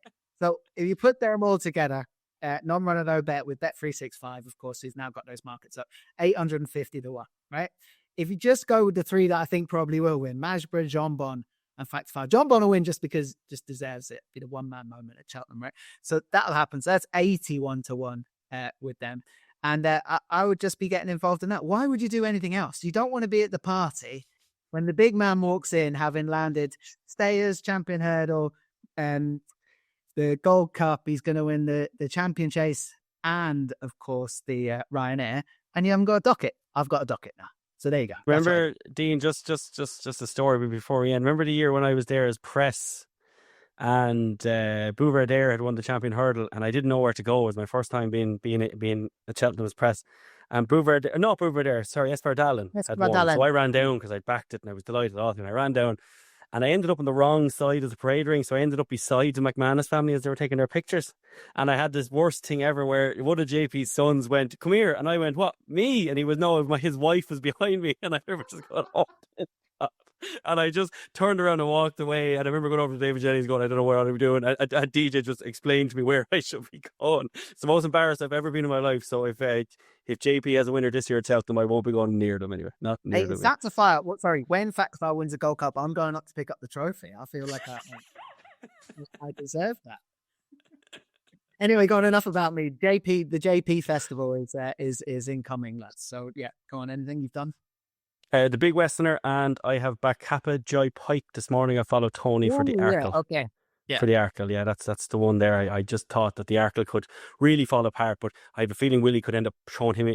So if you put them all together, non-runner no bet with Bet365, of course, who's now got those markets up, 850 to 1, right? If you just go with the three that I think probably will win, Madgeborough, John Bon, and Factor Fire. John Bon will win just deserves it. Be the one-man moment at Cheltenham, right? So that'll happen. So that's 81 to 1 with them. And I would just be getting involved in that. Why would you do anything else? You don't want to be at the party when the big man walks in, having landed Stayers, Champion Hurdle, the Gold Cup. He's going to win the Champion Chase and, of course, the Ryanair. And you haven't got a docket. I've got a docket now. So there you go. Remember, right. Dean, just a story before we end. Remember the year when I was there as press and Bouvardere had won the Champion Hurdle, and I didn't know where to go. It was my first time being at Cheltenham as press. And Esperdalen had won. So I ran down because I'd backed it and I was delighted. And I ran down and I ended up on the wrong side of the parade ring. So I ended up beside the McManus family as they were taking their pictures. And I had this worst thing ever where one of JP's sons went, "Come here." And I went, "What? Me?" And he was, "No, his wife was behind me." And I remember just going, "Oh." And I just turned around and walked away. And I remember going over to David Jennings going, "I don't know what I'm doing." And DJ just explained to me where I should be going. It's the most embarrassed I've ever been in my life. So if JP has a winner this year at Cheltenham, I won't be going near them anyway. Not near them. Factor Fire. When Factor Fire wins a Gold Cup, I'm going up to pick up the trophy. I feel like I deserve that. Anyway, going enough about me. The JP Festival is incoming, lads. So yeah, go on. Anything you've done? The Big Westerner, and I have back Kappa Joy Pike this morning. I followed Tony for the Arkle. Yeah, okay. Yeah. For the Arkle, yeah, that's the one there. I just thought that the Arkle could really fall apart, but I have a feeling Willie could end up throwing him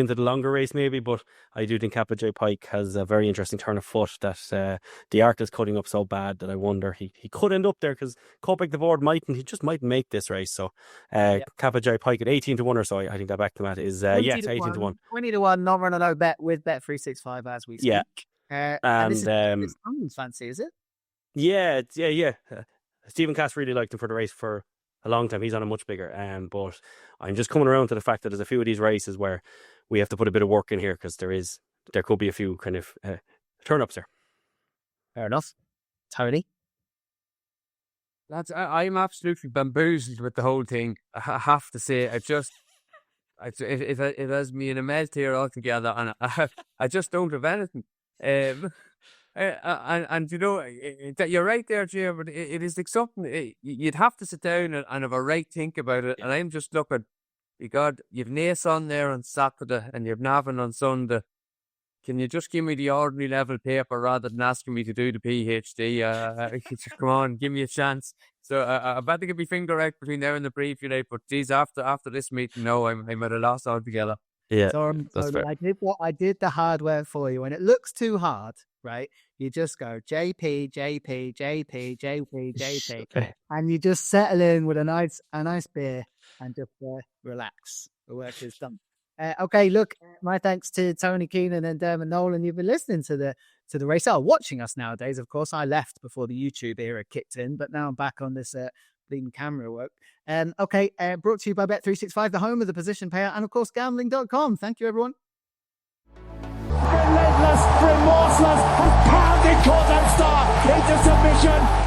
into the longer race maybe, but I do think Kappa J Pike has a very interesting turn of foot that the Arkle's cutting up so bad that I wonder he could end up there because Kopek the board he just mightn't make this race. So Kappa J Pike at 18 to 1 or so, I think that back to that is 18 to 1. 20 to 1, non runner no bet with Bet365 as we speak. Yeah. And this is fancy, is it? Yeah. Stephen Cass really liked him for the race for a long time. He's on a much bigger. But I'm just coming around to the fact that there's a few of these races where we have to put a bit of work in here because there could be a few kind of turn-ups there. Fair enough. Tony? Lads, I'm absolutely bamboozled with the whole thing. I have to say, it has me in a melt here altogether, and I just don't have anything. And you know, you're right there, Jay, but it is like something, you'd have to sit down and have a right think about it. And I'm just looking, God, you've Nace on there on Saturday and you've Navan on Sunday. Can you just give me the ordinary level paper rather than asking me to do the PhD? Come on, give me a chance. So I better get my finger out between now and the preview, but geez, after this meeting, no, I'm at a loss altogether. Yeah, so that's fair. I did the hard work for you, and it looks too hard, right? You just go JP, JP, JP, JP, JP, and you just settle in with a nice beer and just relax. The work is done. Okay, look, my thanks to Tony, Keenan, and Nolan. You've been listening to the Racehour, watching us nowadays. Of course, I left before the YouTube era kicked in, but now I'm back on this bleeding camera work. Okay, brought to you by Bet365, the home of the position payout, and of course, Gambling.com. Thank you, everyone. Relentless, remorseless, and pounded Contender into submission.